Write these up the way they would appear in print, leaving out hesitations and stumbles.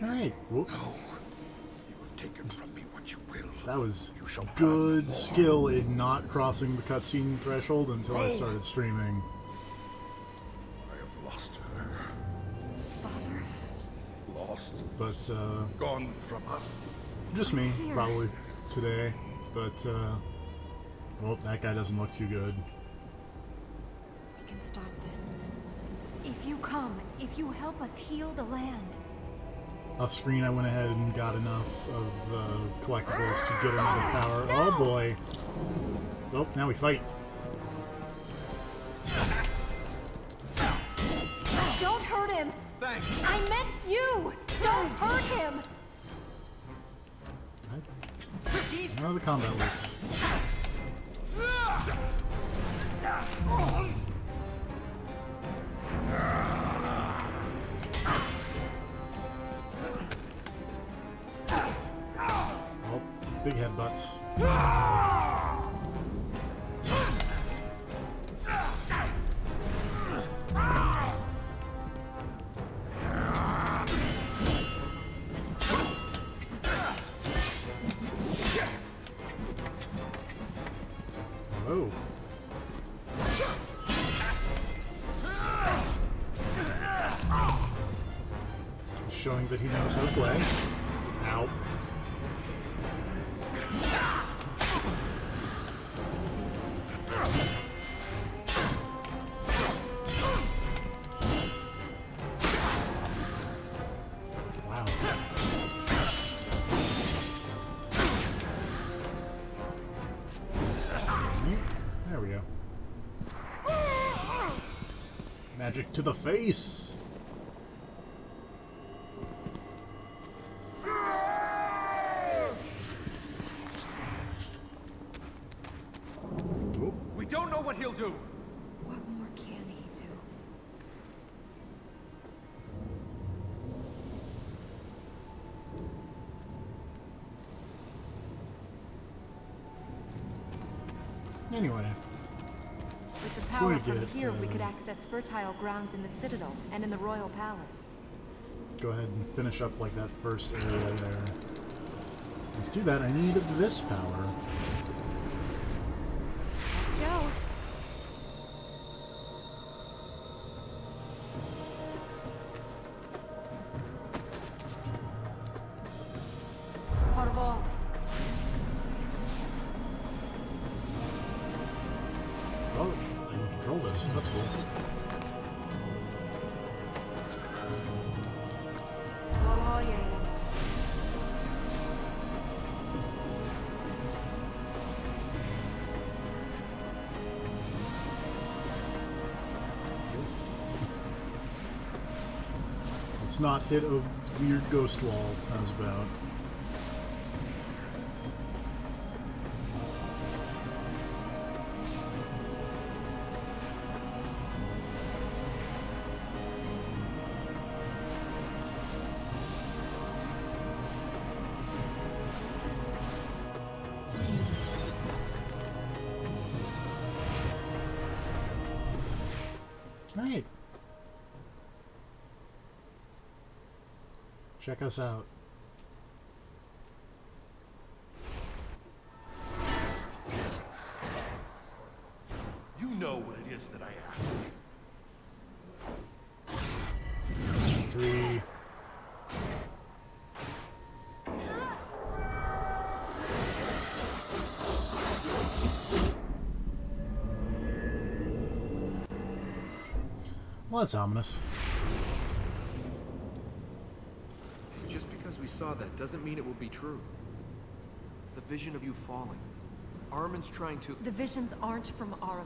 Alright. No, you have taken from me what you will. That was You shall good have skill in not crossing the cutscene threshold until I started streaming. I have lost her. Father? Lost. But, Gone from us. just me, probably, today. But, well, that guy doesn't look too good. We can stop this. If you come, if you help us heal the land. Off screen, I went ahead and got enough of the collectibles to get another power. No! Oh boy! Oh, now we fight. Don't hurt him! Thanks. I meant you! Don't hurt him! I know how the combat works. Oh, big headbutts. Oh. Showing that he knows how to play. Ow. Wow. There we go. Magic to the face! We don't know what he'll do. What more can he do? Anyway, With the power we from get, here, we could access fertile grounds in the Citadel and in the Royal Palace. go ahead and finish up like that first area there. To do that, I need this power. Let's go. Por vos. Oh, I can control this. That's cool. Oh, yeah. Let's not hit a weird ghost wall. How's about? Alright. Check us out. You know what it is that I ask. 3. Well, that's ominous. Just because we saw that doesn't mean it will be true. The vision of you falling. Armin's trying to... The visions aren't from Armin.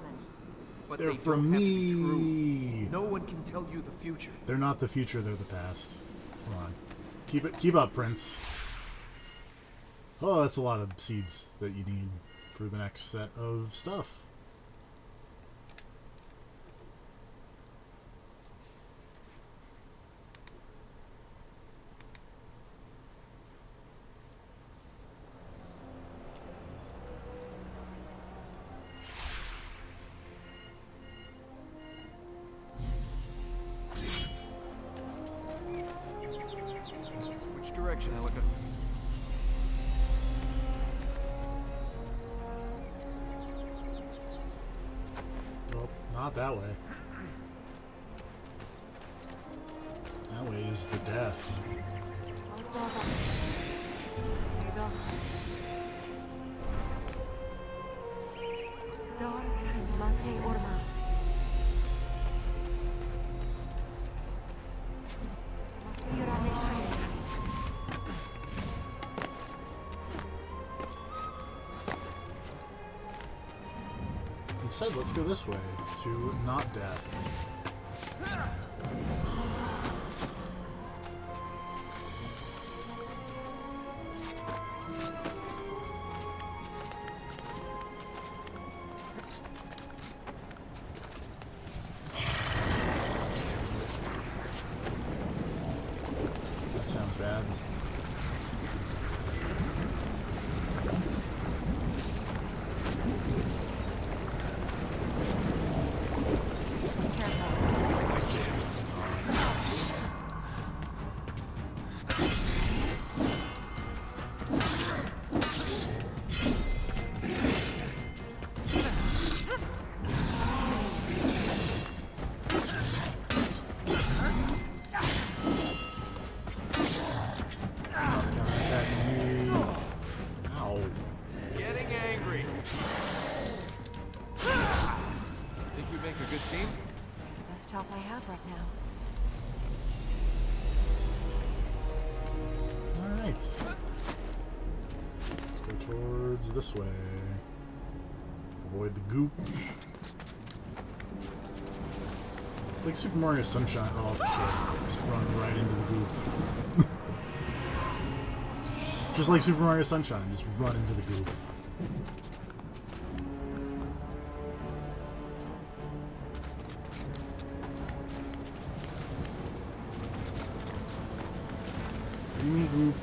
But They're they from don't have to be me. true. No one can tell you the future. They're not the future, they're the past. Come on. Keep up, Prince. Oh, that's a lot of seeds that you need for the next set of stuff. Not that way. That way is the death. Instead, let's go this way to not death. That sounds bad. Help I have right now. Alright. Let's go towards this way. Avoid the goop. It's like Super Mario Sunshine. Oh, shit. Just run right into the goop. Just like Super Mario Sunshine. Just run into the goop. Group.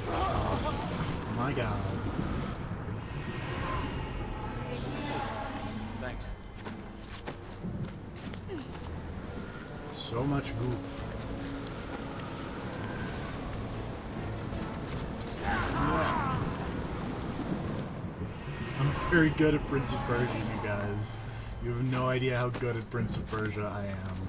Oh my God. So much goop. Yeah. I'm very good at Prince of Persia, you guys. You have no idea how good at Prince of Persia I am.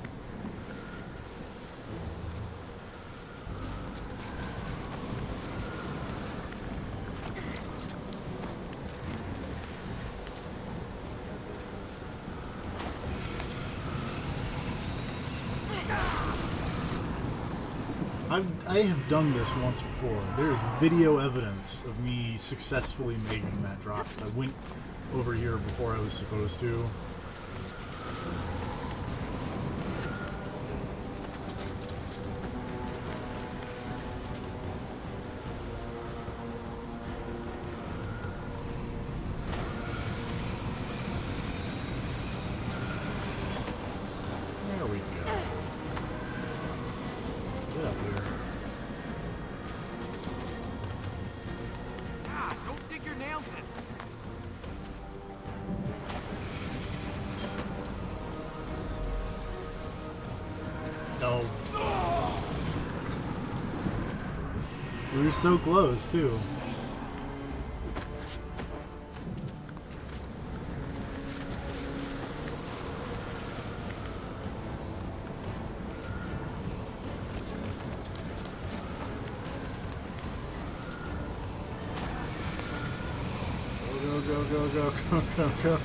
I have done this once before. There is video evidence of me successfully making that drop because I went over here before I was supposed to. There we go. Get up here. Don't dig your nails in. No. We were so close, too.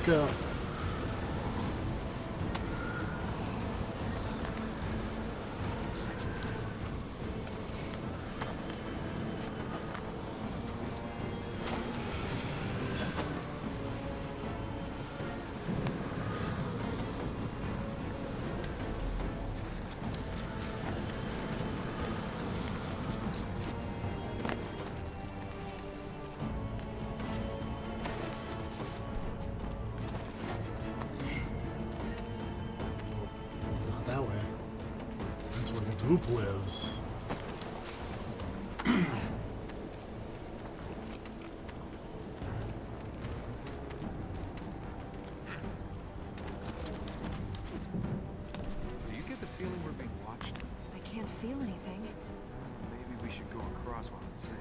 Go. Not that way. That's where the goop lives. can't feel anything. Maybe we should go across while it's safe.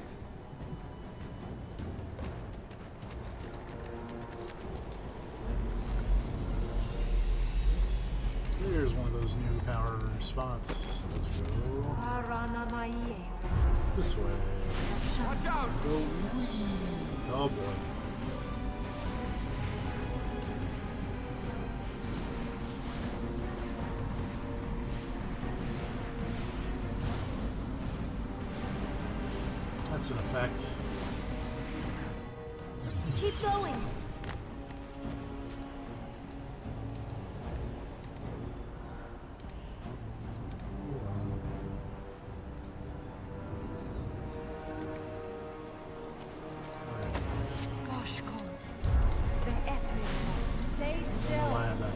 Here's one of those new power spots. Let's go this way. Watch out! Go wee. Oh boy. That's an effect. Keep going. Stay still. Why have that?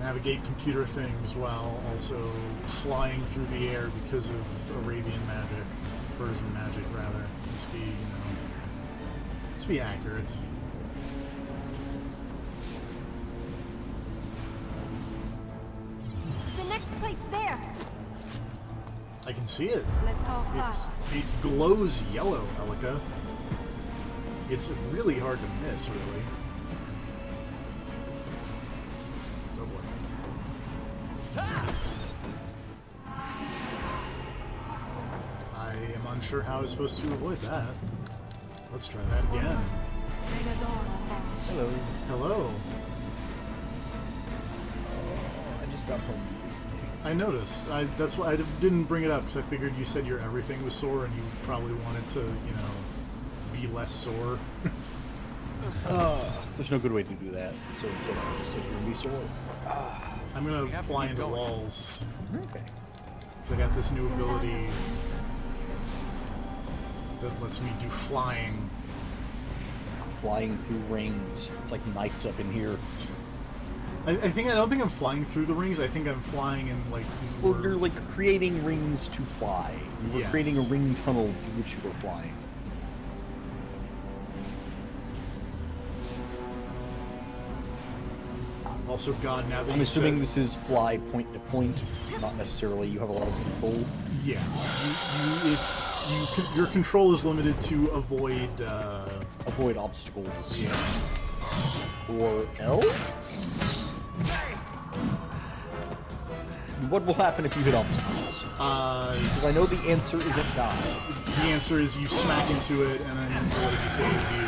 Navigate computer things while also flying through the air because of Arabian magic, Persian magic rather. Let's be, let's be accurate. The next plate's there. I can see it. Let's It glows yellow, Elika. It's really hard to miss, really. Oh boy. I am unsure how I was supposed to avoid that. Let's try that again. Hello. Hello. I just got home recently. I noticed. That's why I didn't bring it up, because I figured you said your everything was sore and you probably wanted to, be less sore. There's no good way to do that. So instead, I'm just sit here and be sore. I'm gonna We have to fly keep into going. walls. Okay. So I got this new ability that lets me do flying. Flying through rings. It's like knights up in here. I don't think I'm flying through the rings. I think I'm flying in like. Well, you're like creating rings to fly. You're Yes. creating a ring tunnel through which you are flying. Also, God, now that I'm you assuming said, this is fly point to point, not necessarily you have a lot of control. Yeah, your control is limited to avoid. Avoid obstacles. Yeah. Or else? What will happen if you hit obstacles? Because I know the answer isn't die. The answer is you smack into it, and then what it saves you,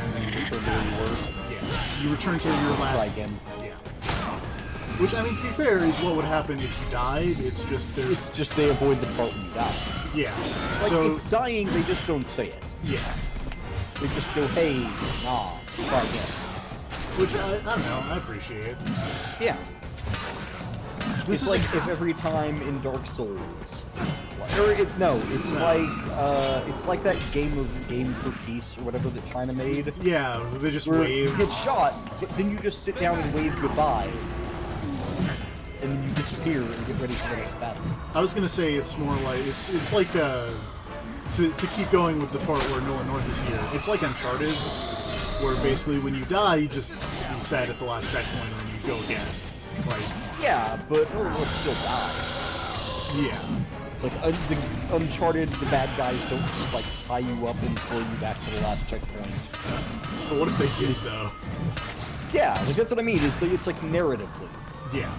and then you Return to where you were. yeah, you return to your last. Try again. Yeah. Which, I mean, to be fair, is what would happen if you died. It's just there's. It's just they avoid the part when you die. Yeah. Like, So it's dying, they just don't say it. yeah. They just go, hey, nah, try again. Which I don't know. I appreciate. Yeah. This It's is like a- if every time in Dark Souls, it's like that game for peace or whatever that China made. Yeah, they just Where wave. you get shot, but then you just sit down and wave goodbye, and then you disappear and get ready for the next battle. I was gonna say it's more like it's like to keep going with the part where Nolan North is here. It's like Uncharted, where basically when you die, you just reset at the last checkpoint and then you go again. Like Yeah, but no one still dies. yeah, Like the Uncharted, the bad guys don't just like tie you up and pull you back to the last checkpoint. but what if they did though? Yeah, like that's what I mean. It's like narratively. Yeah,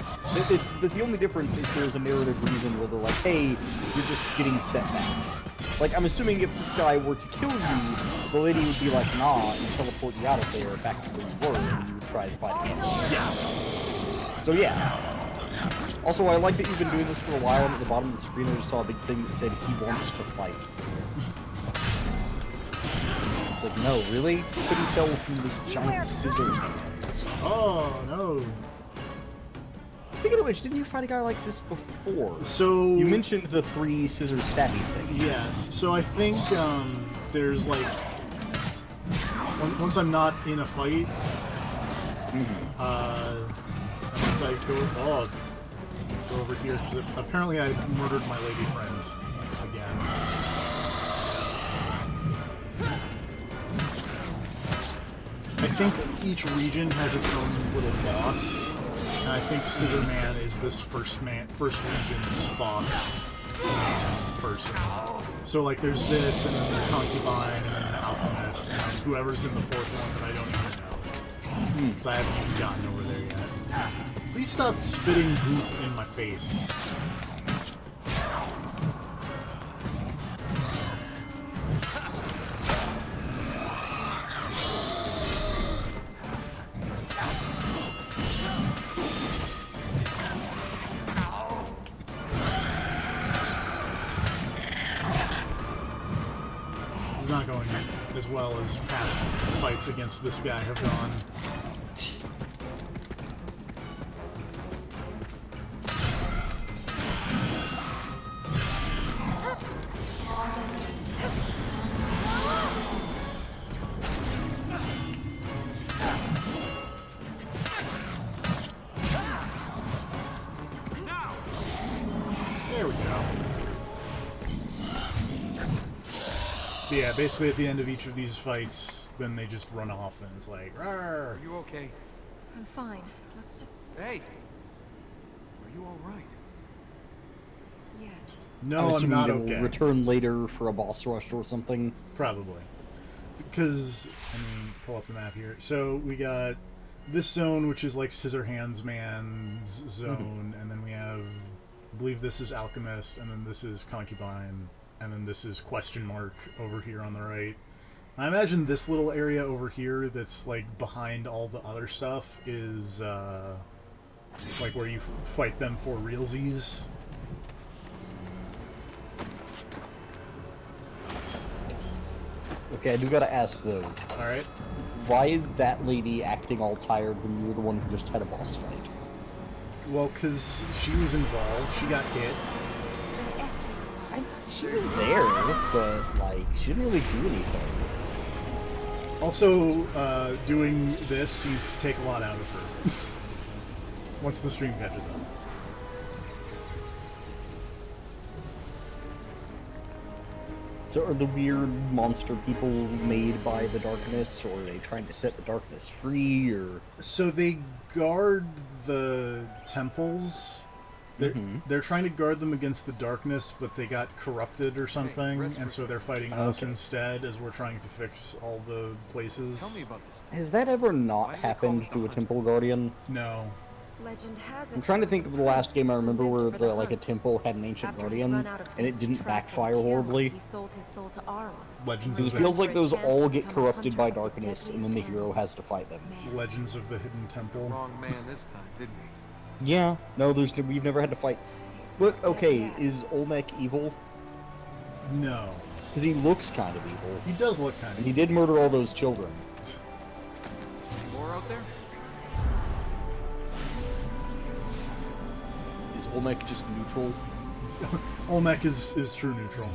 It's the only difference is there's a narrative reason where they're like, hey, you're just getting set back. Like, I'm assuming if this guy were to kill you, the lady would be like, nah, and teleport you out of there back to where you were, and you would try to fight again. yes, So yeah. Also, I like that you've been doing this for a while, and at the bottom of the screen I just saw a big thing that said, he wants to fight. It's like, no, really? Couldn't tell from the giant scissor hands. Oh no. Speaking of which, didn't you fight a guy like this before? So You mentioned the 3 scissor stabby thing. yes. So I think there's like once I'm not in a fight, once I go over here because apparently I murdered my lady friend again. I think each region has its own little boss, and I think Scissor Man is this first region's boss person. So like there's this, and then the Concubine, and then the Alchemist, and then whoever's in the fourth one that I don't even know. Because I haven't even gotten over there yet. Please stop spitting goop in my face. It's not going as well as past fights against this guy have gone. There we go. Yeah, basically at the end of each of these fights, then they just run off and it's like, "Rawr." Are you okay? I'm fine. Let's just... Hey! Are you alright? Yes. No, I'm assuming not they'll okay. return later for a boss rush or something. Probably. Because, I mean, pull up the map here. So we got this zone, which is like Scissor Hands Man's zone, and then we have, I believe this is Alchemist, and then this is Concubine, and then this is Question Mark over here on the right. I imagine this little area over here that's like behind all the other stuff is like where you fight them for realsies. Okay, I do gotta ask though, Alright. why is that lady acting all tired when you were the one who just had a boss fight? Well, because she was involved, she got hit. She was there, but like, she didn't really do anything. Also, doing this seems to take a lot out of her. Once the stream catches up. So are the weird monster people made by the darkness, or are they trying to set the darkness free, or... So they guard the temples. They're trying to guard them against the darkness, but they got corrupted or something, and so they're fighting us instead as we're trying to fix all the places. Tell me about this. Has that ever not Why do they happened call to it a the temple guardian? No. Legend has it. I'm trying to think of the last game I remember where For the like a hunt. temple had an ancient After he guardian, run out of and it things to didn't track and backfire kill, horribly. He sold his soul to Arwen. Legends Because of it the feels like those Chance all to get become a corrupted by hunter of the darkness, and deadliest then the hero animal. has to fight them. Legends of the Hidden Temple. Wrong man this time, didn't we? Yeah, no, we've never had to fight. But okay, is Olmec evil? No. Because he looks kind of evil, He does look kind and of. he did murder all those children. Any more out there? Is Olmec just neutral? Olmec is true neutral.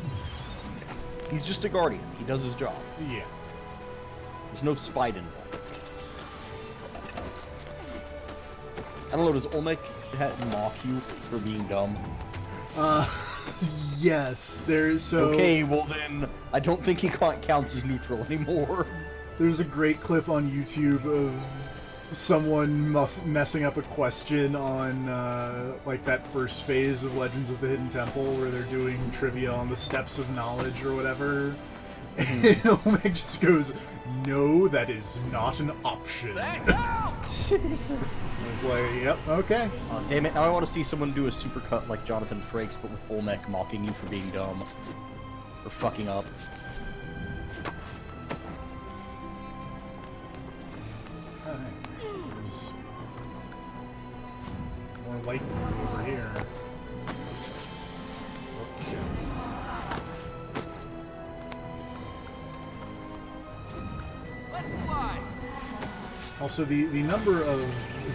He's just a guardian. He does his job. Yeah. There's no spite involved. I don't know, does Olmec mock you for being dumb? Yes. There's so. Okay, well then, I don't think he counts as neutral anymore. There's a great clip on YouTube of someone messing up a question on like that first phase of Legends of the Hidden Temple where they're doing trivia on the steps of knowledge or whatever. And Olmec just goes, "No, that is not an option." It's like, yep, okay. Damn it, now I want to see someone do a supercut like Jonathan Frakes, but with Olmec mocking you for being dumb. Or fucking up. There's more light over here. Oh, shit. Let's fly! Also, the number of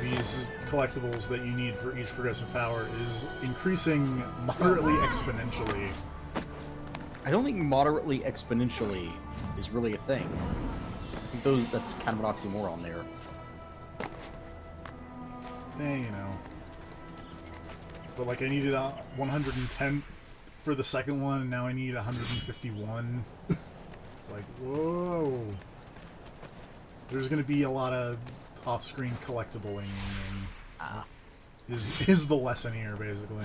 these collectibles that you need for each progressive power is increasing moderately exponentially. I don't think moderately exponentially is really a thing. I think that's kind of an oxymoron there. You know. But like I needed 110 for the second one, and now I need 151. It's like, whoa. There's going to be a lot of off-screen collectibling, is the lesson here, basically.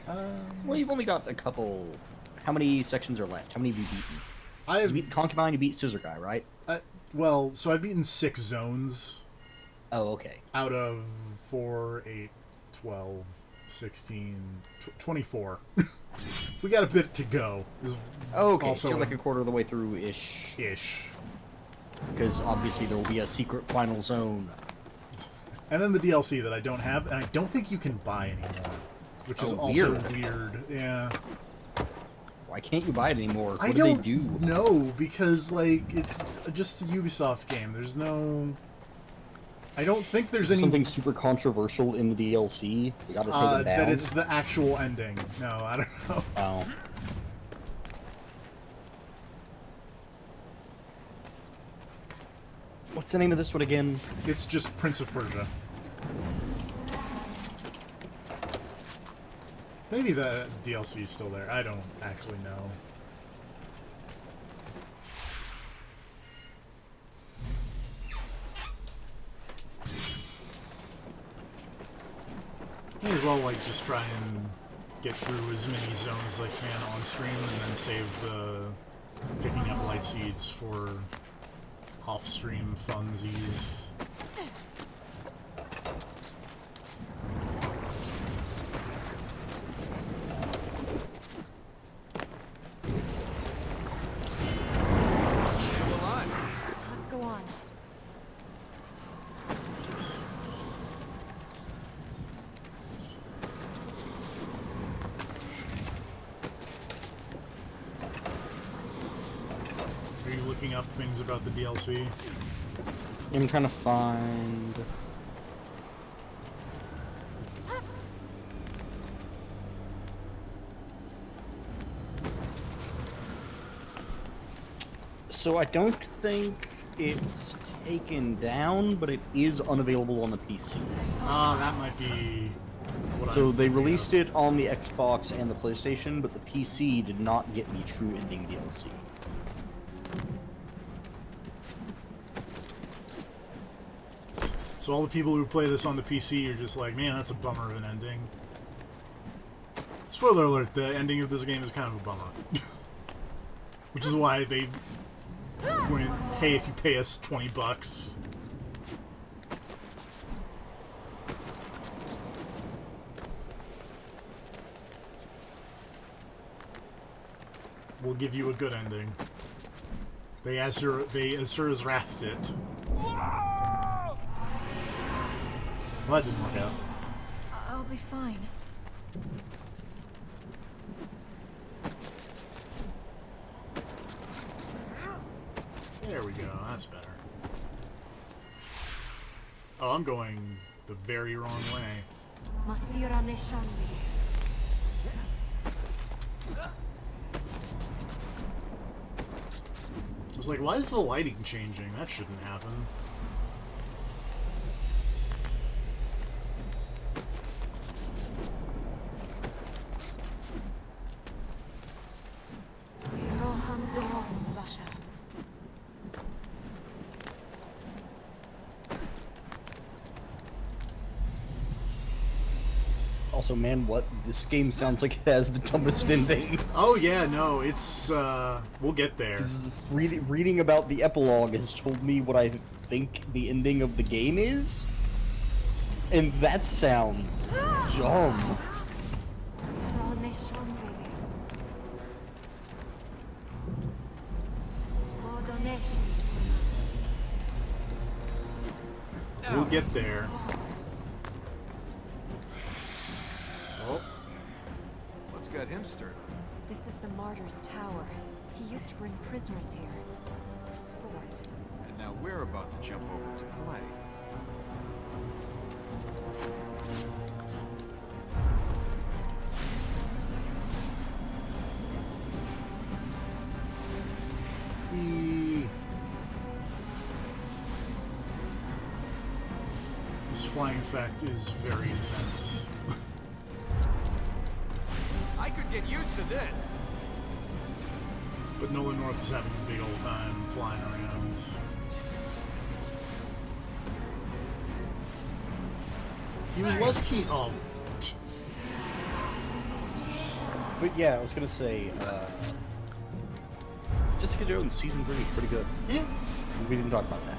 Well, you've only got a couple. How many sections are left? How many have you beaten? I You beat the Concubine, you beat Scissor Guy, right? well, so I've beaten 6 zones Oh, okay. out of 4, 8, 12, 16, 24. We got a bit to go. Oh, okay, Also so you're like a quarter of the way through-ish. ish. Because obviously there will be a secret final zone. And then the DLC that I don't have, and I don't think you can buy anymore. Which is Oh, also weird. weird. Yeah. Why can't you buy it anymore? What I do don't they do? know, because, like, it's just a Ubisoft game. There's no... I don't think there's any... Something super controversial in the DLC? We gotta take it down? that it's the actual ending. No, I don't know. Oh. What's the name of this one again? It's just Prince of Persia. Maybe the DLC is still there. I don't actually know. May as well, like, just try and get through as many zones as I can on stream and then save the picking up light seeds for off-stream funsies. Let's go on. Are you looking up things about the DLC? I'm trying to find... So I don't think it's taken down, but it is unavailable on the PC. Ah, that might be what So I'm they thinking released of. it on the Xbox and the PlayStation, but the PC did not get the true ending DLC. So all the people who play this on the PC are just like, man, that's a bummer of an ending. Spoiler alert, the ending of this game is kind of a bummer. Which is why they went, hey, if you pay us $20... we'll give you a good ending. They Azura's Wrathed it. Well, that didn't work out. I'll be fine. There we go, that's better. Oh, I'm going the very wrong way. Masira Neshandi. I was like, why is the lighting changing? That shouldn't happen. Roham Dost Basha. Also, man, what? This game sounds like it has the dumbest ending. Oh yeah, no, it's, we'll get there. Reading about the epilogue has told me what I think the ending of the game is. And that sounds dumb. We'll get there. Oh. What's got him stirred up? This is the Martyr's Tower. He used to bring prisoners here. For sport. And now we're about to jump over to play. This flying effect is very intense. I could get used to this. But Nolan North is having a big old time flying around. He was less keen. Oh, But yeah, I was gonna say, Jessica Jones season 3 pretty good. yeah. We didn't talk about that.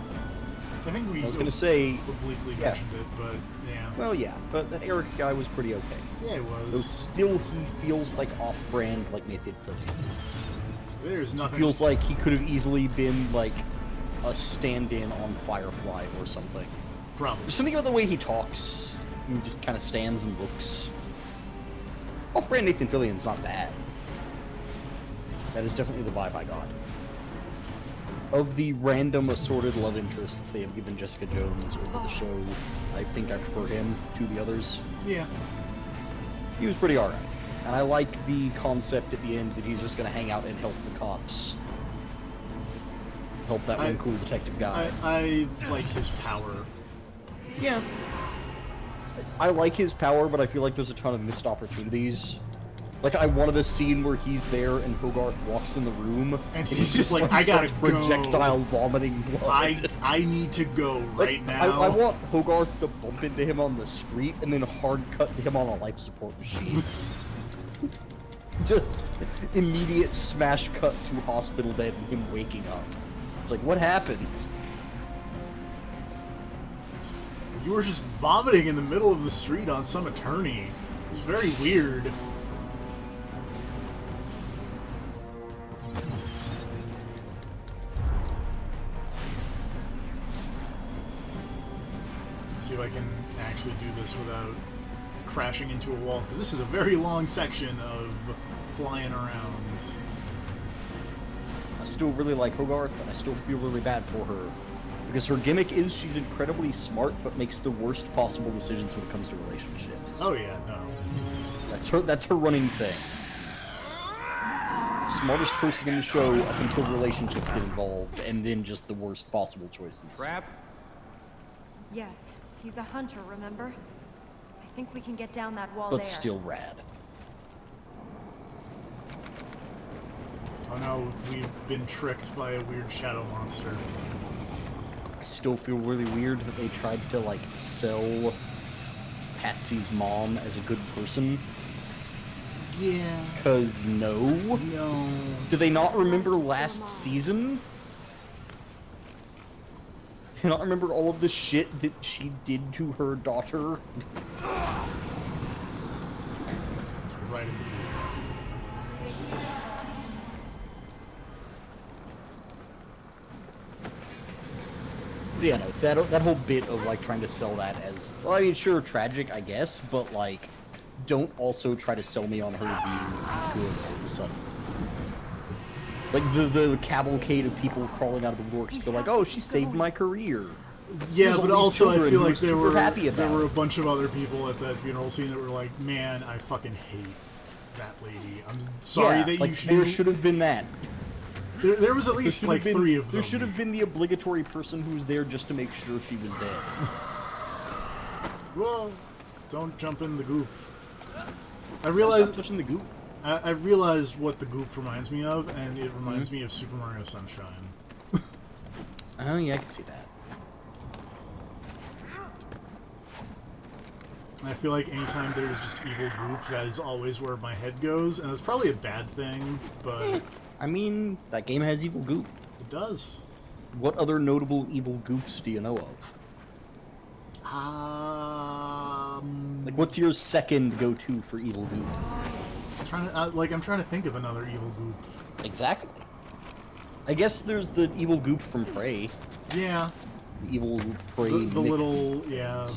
I think we I was gonna say, obliquely yeah. mentioned it, but yeah. well, yeah, but that Eric guy was pretty okay. Yeah, it Though was. still, he feels like off-brand, like Nathan Fillion. There's nothing. Feels like he could have easily been like a stand-in on Firefly or something. Probably. There's something about the way he talks. He just kind of stands and looks. Off-brand Nathan Fillion's not bad. That is definitely the vibe I got. Of the random assorted love interests they have given Jessica Jones over the show, I think I prefer him to the others. Yeah. He was pretty alright. And I like the concept at the end that he's just gonna hang out and help the cops. Help that one cool detective guy. I like his power. Yeah. I like his power, but I feel like there's a ton of missed opportunities. Like, I wanted a scene where he's there and Hogarth walks in the room, And he's just like, I gotta go. projectile vomiting blood. I need to go right Like, now. I want Hogarth to bump into him on the street and then hard cut him on a life support machine. Just immediate smash cut to hospital bed and him waking up. It's like, what happened? You were just vomiting in the middle of the street on some attorney. It was very weird. Let's see if I can actually do this without crashing into a wall, because this is a very long section of flying around. I still really like Hogarth, and I still feel really bad for her. Because her gimmick is she's incredibly smart, but makes the worst possible decisions when it comes to relationships. Oh yeah, no. That's her running thing. Smartest person in the show up until relationships get involved, and then just the worst possible choices. Crap. Yes, he's a hunter, remember? I think we can get down that wall But there. still rad. Oh no, we've been tricked by a weird shadow monster. I still feel really weird that they tried to, like, sell Patsy's mom as a good person. Yeah. Cause no. No. Do they not remember last season? Do you not remember all of the shit that she did to her daughter? Right in the So yeah, no, that whole bit of, like, trying to sell that as, well, I mean, sure, tragic, I guess, but, like, don't also try to sell me on her being good all of a sudden. Like, the cavalcade of people crawling out of the works feel like, oh, she saved my career. Yeah, There's all but these also I children feel who like are super happy there about were a it. bunch of other people at that funeral scene that were like, man, I fucking hate that lady. I'm sorry Yeah, that like, you should. there should have been that. There was at There least should like have been, 3 of them. There should have been the obligatory person who was there just to make sure she was dead. Whoa! Don't jump in the goop. I Stop realized touching the goop. I realized what the goop reminds me of, and it reminds Mm-hmm. me of Super Mario Sunshine. Oh yeah, I can see that. I feel like anytime there's just evil goop, that is always where my head goes, and it's probably a bad thing, but I mean, that game has evil goop. it does. What other notable evil goofs do you know of? Like, what's your second go-to for evil goop? I'm trying to think of another evil goop. Exactly. I guess there's the evil goop from Prey. Yeah, The evil Prey. the Nick- little yeah.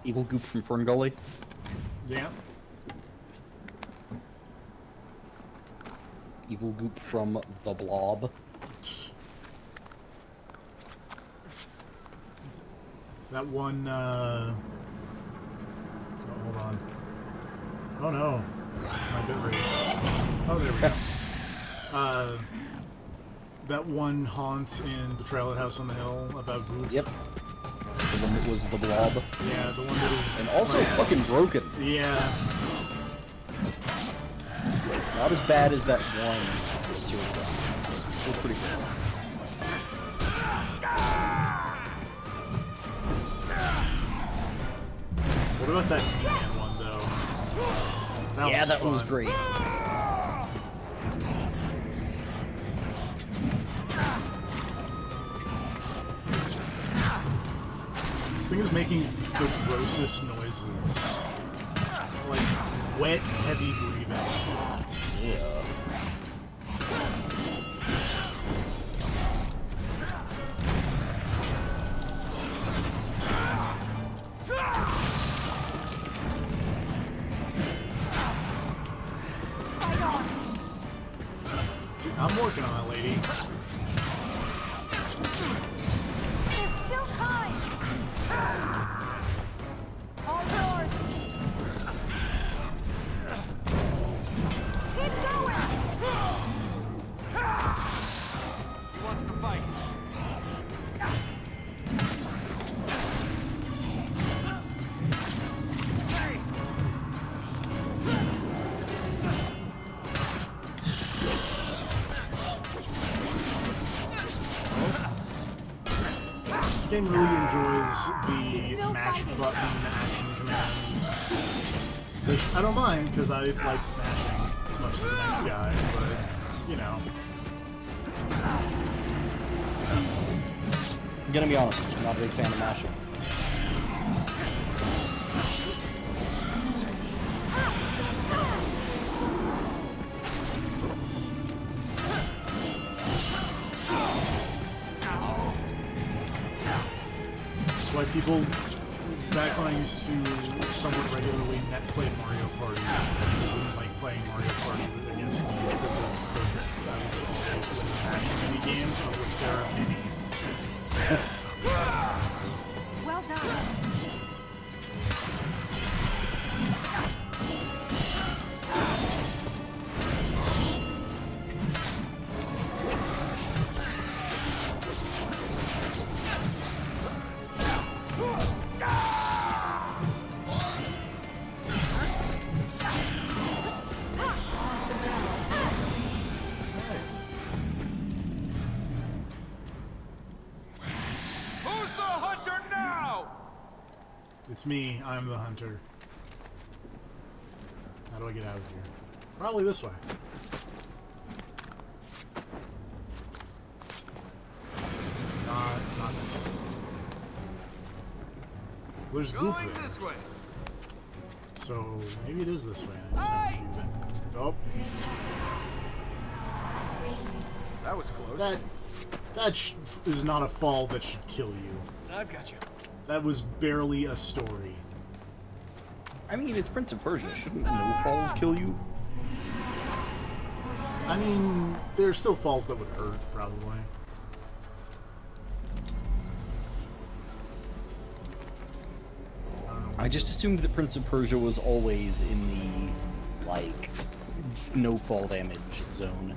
Evil goop from Ferngully. Yeah. Evil goop from The Blob. That one, oh, hold on. Oh no. My bit rates. Oh, there we go. That one haunt in Betrayal at House on the Hill about goop. Yep. The one that was The Blob. Yeah, the one that is... And also fucking broken. Yeah. Not as bad as that one sewer ground. It's still pretty good. What about that He-Man one, though? That one was fun. great. This thing is making the grossest noises. Like, wet, heavy breathing. Yeah. I'm working on it, lady. There's still time! All yours! Keep going! He wants to fight. This game really enjoys the mash button action commands. Which I don't mind, because I like mashing as much as the next guy, but, you know. I'm gonna be honest, I'm not a big fan of mashing. That's why people, back when I used to somewhat regularly net play Mario Party, people didn't like playing Mario Party against me because of I was always with the mashing mini games, of which there are many. Well done! Nice. Who's the hunter now? It's me, I'm the hunter. How do I get out of here? Probably this way. Not There's goop Going there. this way. So maybe it is this way. I just have to do that. Oh, That was close. that is not a fall that should kill you. I've got you. That was barely a story. I mean, it's Prince of Persia. Shouldn't no falls kill you? I mean, there are still falls that would hurt, probably. I just assumed that Prince of Persia was always in the, like, no fall damage zone.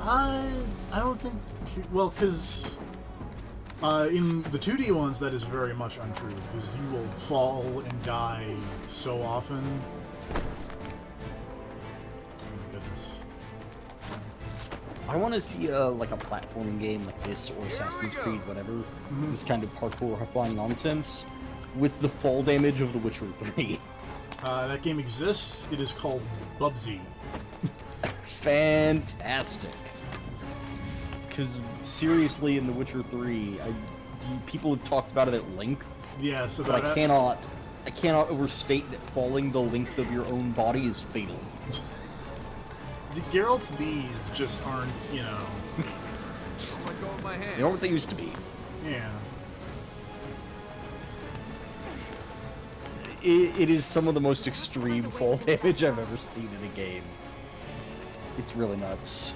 I don't think... Well, because... in the 2D ones, that is very much untrue, because you will fall and die so often. Oh my goodness. I want to see like a platforming game like this or Assassin's Creed, whatever. This kind of parkour flying nonsense with the fall damage of The Witcher 3. That game exists. It is called Bubsy. Fantastic. Because seriously, in The Witcher 3, people have talked about it at length, Yes, but about I cannot overstate that falling the length of your own body is fatal. Geralt's knees just aren't, you know... Let go of my hand. They aren't what they used to be. Yeah. It is some of the most extreme fall damage I've ever seen in a game. It's really nuts.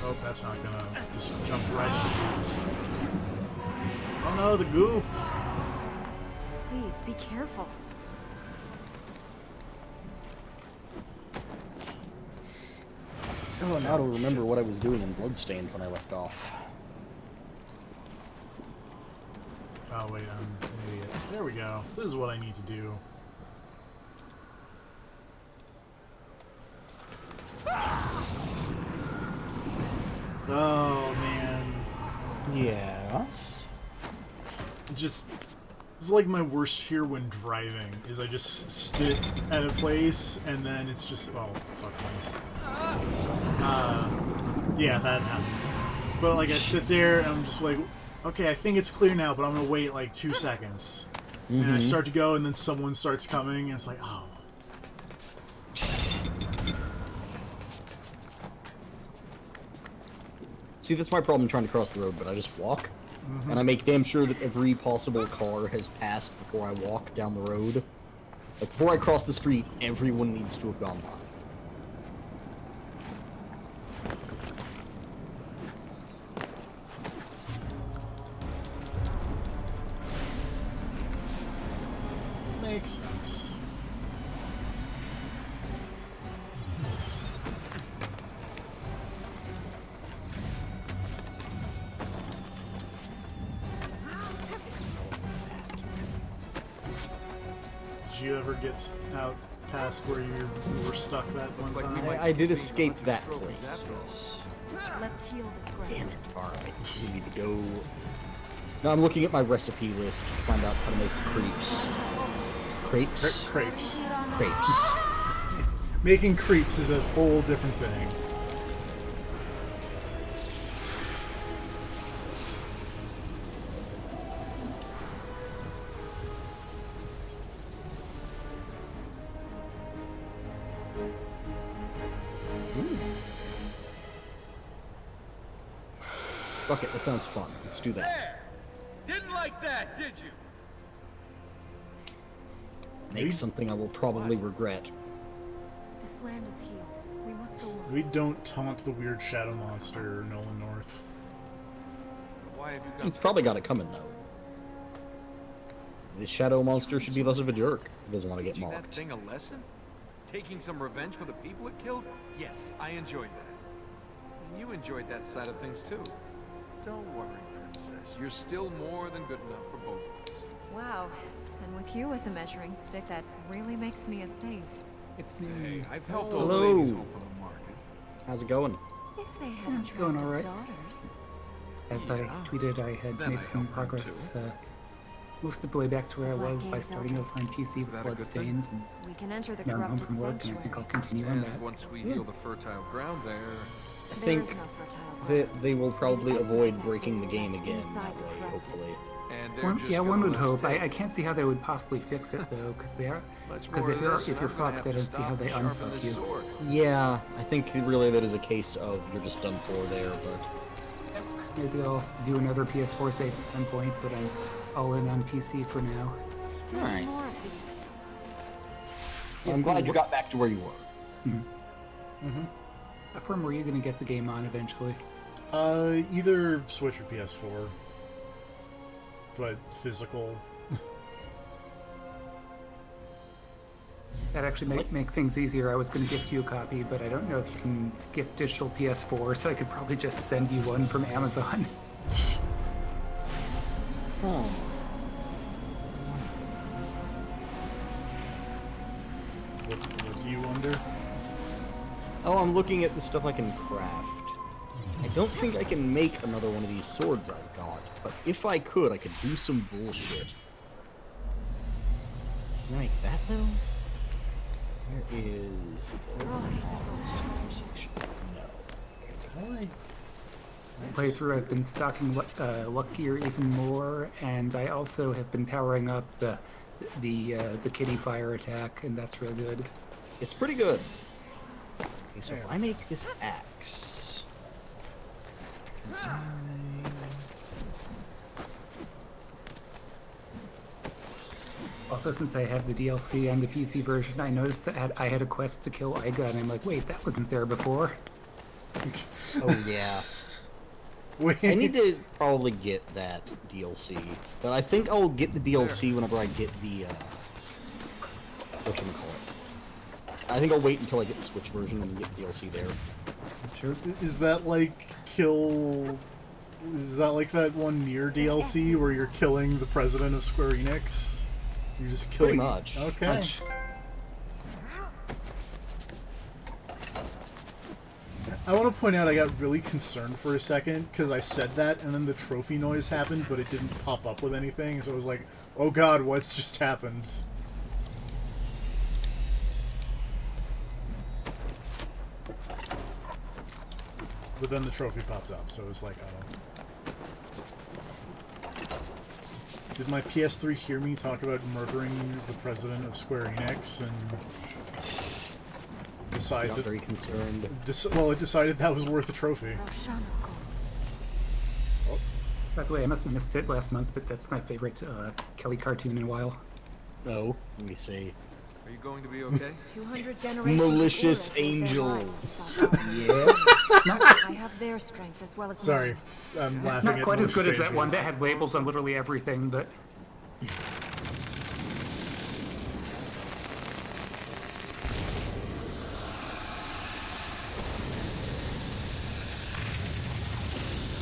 Oh, that's not gonna just jump right in. Oh no, the goop! Please, be careful. Oh, now to remember what I was doing in Bloodstained when I left off. Oh wait, I'm an idiot. There we go. This is what I need to do. Oh man. Yes. Just it's like my worst fear when driving is I just sit at a place and then it's just fuck me. Yeah, that happens. But like I sit there and I'm just like, okay, I think it's clear now, but I'm gonna wait like 2 seconds. And I start to go and then someone starts coming and it's like, oh. See, that's my problem trying to cross the road, but I just walk. And I make damn sure that every possible car has passed before I walk down the road. Like, before I cross the street, everyone needs to have gone by. Makes sense. Did you ever get out past where you were stuck that one like we time? might- I did escape that place, yes. Let's heal this ground. Damn it. Alright, we need to go... Now I'm looking at my recipe list to find out how to make crepes. Crepes? Crepes. Crepes. Making crepes is a whole different thing. Fuck it, that sounds fun. Let's do that. There! Didn't like that, did you? Make something I will probably regret. This land is healed. We must go on. We don't taunt the weird shadow monster, Nolan North. Why have you got It's probably got it coming, though. The shadow monster should be less of a jerk. He doesn't want to get teaching that mocked. thing a lesson? Taking some revenge for the people it killed? Yes, I enjoyed that. And you enjoyed that side of things too. Don't worry, Princess. You're still more than good enough for both of us. Wow. And with you as a measuring stick, that really makes me a saint. It's me. Hey, I've helped Hello. old ladies home from the market. How's it going? If they had it's going attractive all right. daughters. As I tweeted, I had Then I made some help them progress most of the way back to where I Black was by Games starting Ultra. offline PC with that a good Bloodstained, and We can enter the now I'm home corrupted from work, and I think sanctuary. I'll continue on And that. once we heal the fertile ground there, I There think is no fertile that ground. they will probably avoid breaking the game again that way, hopefully. and they're One, just yeah, gonna one would let us hope. take I can't see how they would possibly fix it though, because they are. much Because more if of you're this, and if you're I'm gonna fucked, have I to don't see how stop they and sharpen unfuck this you. sword. Yeah, I think really that is a case of you're just done for there, but... Maybe I'll do another PS4 save at some point, but I'm all in on PC for now. Alright. More of these. I'm glad you got back to where you were. What firm were you going to get the game on eventually? Either Switch or PS4. But physical. That actually make things easier. I was going to gift you a copy, but I don't know if you can gift digital PS4, so I could probably just send you one from Amazon. Oh. What do you wonder? Oh, I'm looking at the stuff I can craft. I don't think I can make another one of these swords I've got, but if I could, I could do some bullshit. Can I make that, though? Where is the section? No. Playthrough, I've been stocking luck gear even more, and I also have been powering up the kitty fire attack, and that's real good. It's pretty good. Okay, so if I make this axe, can I... Also, since I have the DLC and the PC version, I noticed that I had a quest to kill Iga, and I'm like, wait, that wasn't there before. Oh yeah. Wait. I need to probably get that DLC, but I think I'll get the DLC whenever I get the whatchamacallit. I think I'll wait until I get the Switch version and get the DLC there. Sure. Is that like kill Is that like that one Nier DLC where you're killing the president of Square Enix? You're just killing. Pretty much. Okay. Much. I want to point out I got really concerned for a second because I said that and then the trophy noise happened, but it didn't pop up with anything. So I was like, "Oh God, what's just happened?" But then the trophy popped up, so it was like, oh. Did my PS3 hear me talk about murdering the president of Square Enix and decide Not that... very concerned. Well, it decided that was worth a trophy. By the way, I must have missed it last month, but that's my favorite Kelly cartoon in a while. Oh, let me see. Are you going to be okay? 200 generations. Malicious of Uruk gave their lives angels. to stop us. Yeah. I have their strength as well as Sorry, mine. I'm laughing Not at quite as good as Malicious that one that Angels. had labels on literally everything, but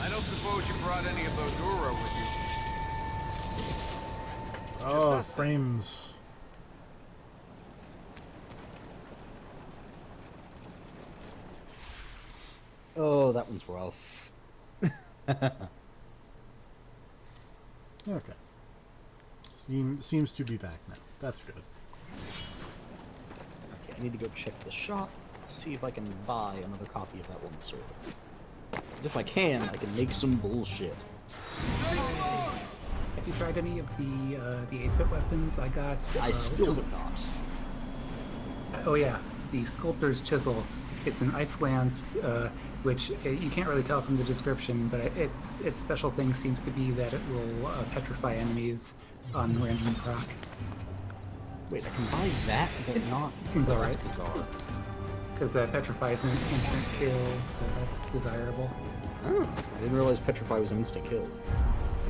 I don't suppose you brought any of those Ura with you. Oh, frames. Oh, that one's rough. Okay. Seems to be back now. That's good. Okay, I need to go check the shop, see if I can buy another copy of that one sword. Because if I can make some bullshit. have you tried any of the 8-bit weapons? I got. I still have not. Oh yeah, the Sculptor's Chisel. It's in Iceland, which you can't really tell from the description, but its special thing seems to be that it will petrify enemies on random proc. Wait, I can buy that, but not... Seems oh, alright. that's bizarre. Because Petrify is an instant kill, so that's desirable. Oh, I didn't realize Petrify was an instant kill.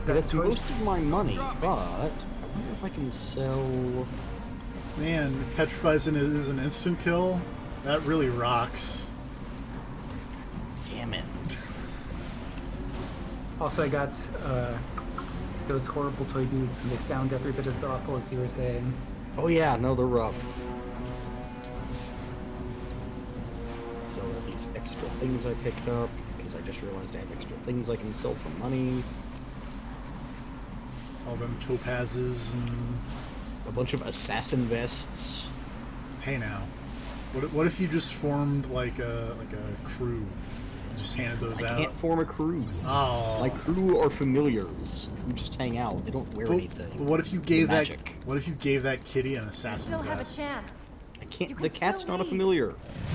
That That's toy- most of my money, but... I wonder if I can sell... Man, if Petrify's is an instant kill, that really rocks. Damn it. Also, I got those horrible toy dudes, and they sound every bit as awful as you were saying. Oh yeah, no, they're rough. So these extra things I picked up, because I just realized I have extra things I can sell for money. All them topazes and... A bunch of assassin vests. Hey now. What if you just formed like a crew? Just handed those I out? can't form a crew. Oh. My crew are familiars who just hang out. They don't wear But anything. what if you gave Magic. What if you gave that kitty an assassin Still have a vest? chance. I can't. You The can cat's still not a leave. familiar.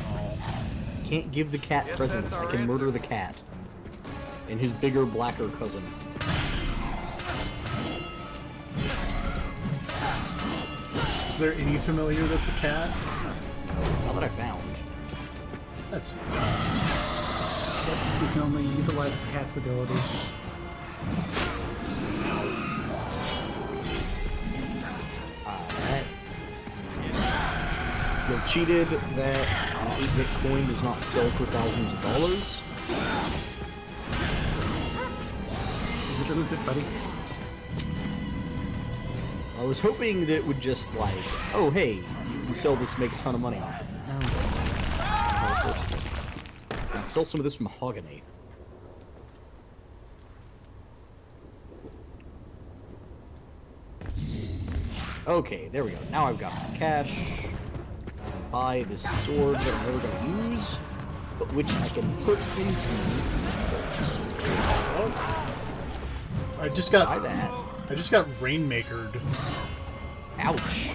I can't give the cat Yes, presents. that's I our can murder answer. the cat and his bigger, blacker cousin. Is there any familiar that's a cat? Not that I found. That's You can only utilize the cat's ability. Alright. Feel cheated that an 8-bit coin does not sell for thousands of dollars. Did you lose it, buddy? I was hoping that it would just like, oh hey, you can sell this and make a ton of money off it. And sell some of this mahogany. Okay, there we go. Now I've got some cash. I can buy this sword that I'm never going to use, but which I can put into... I just got Buy that. I just got Rainmakered. Ouch.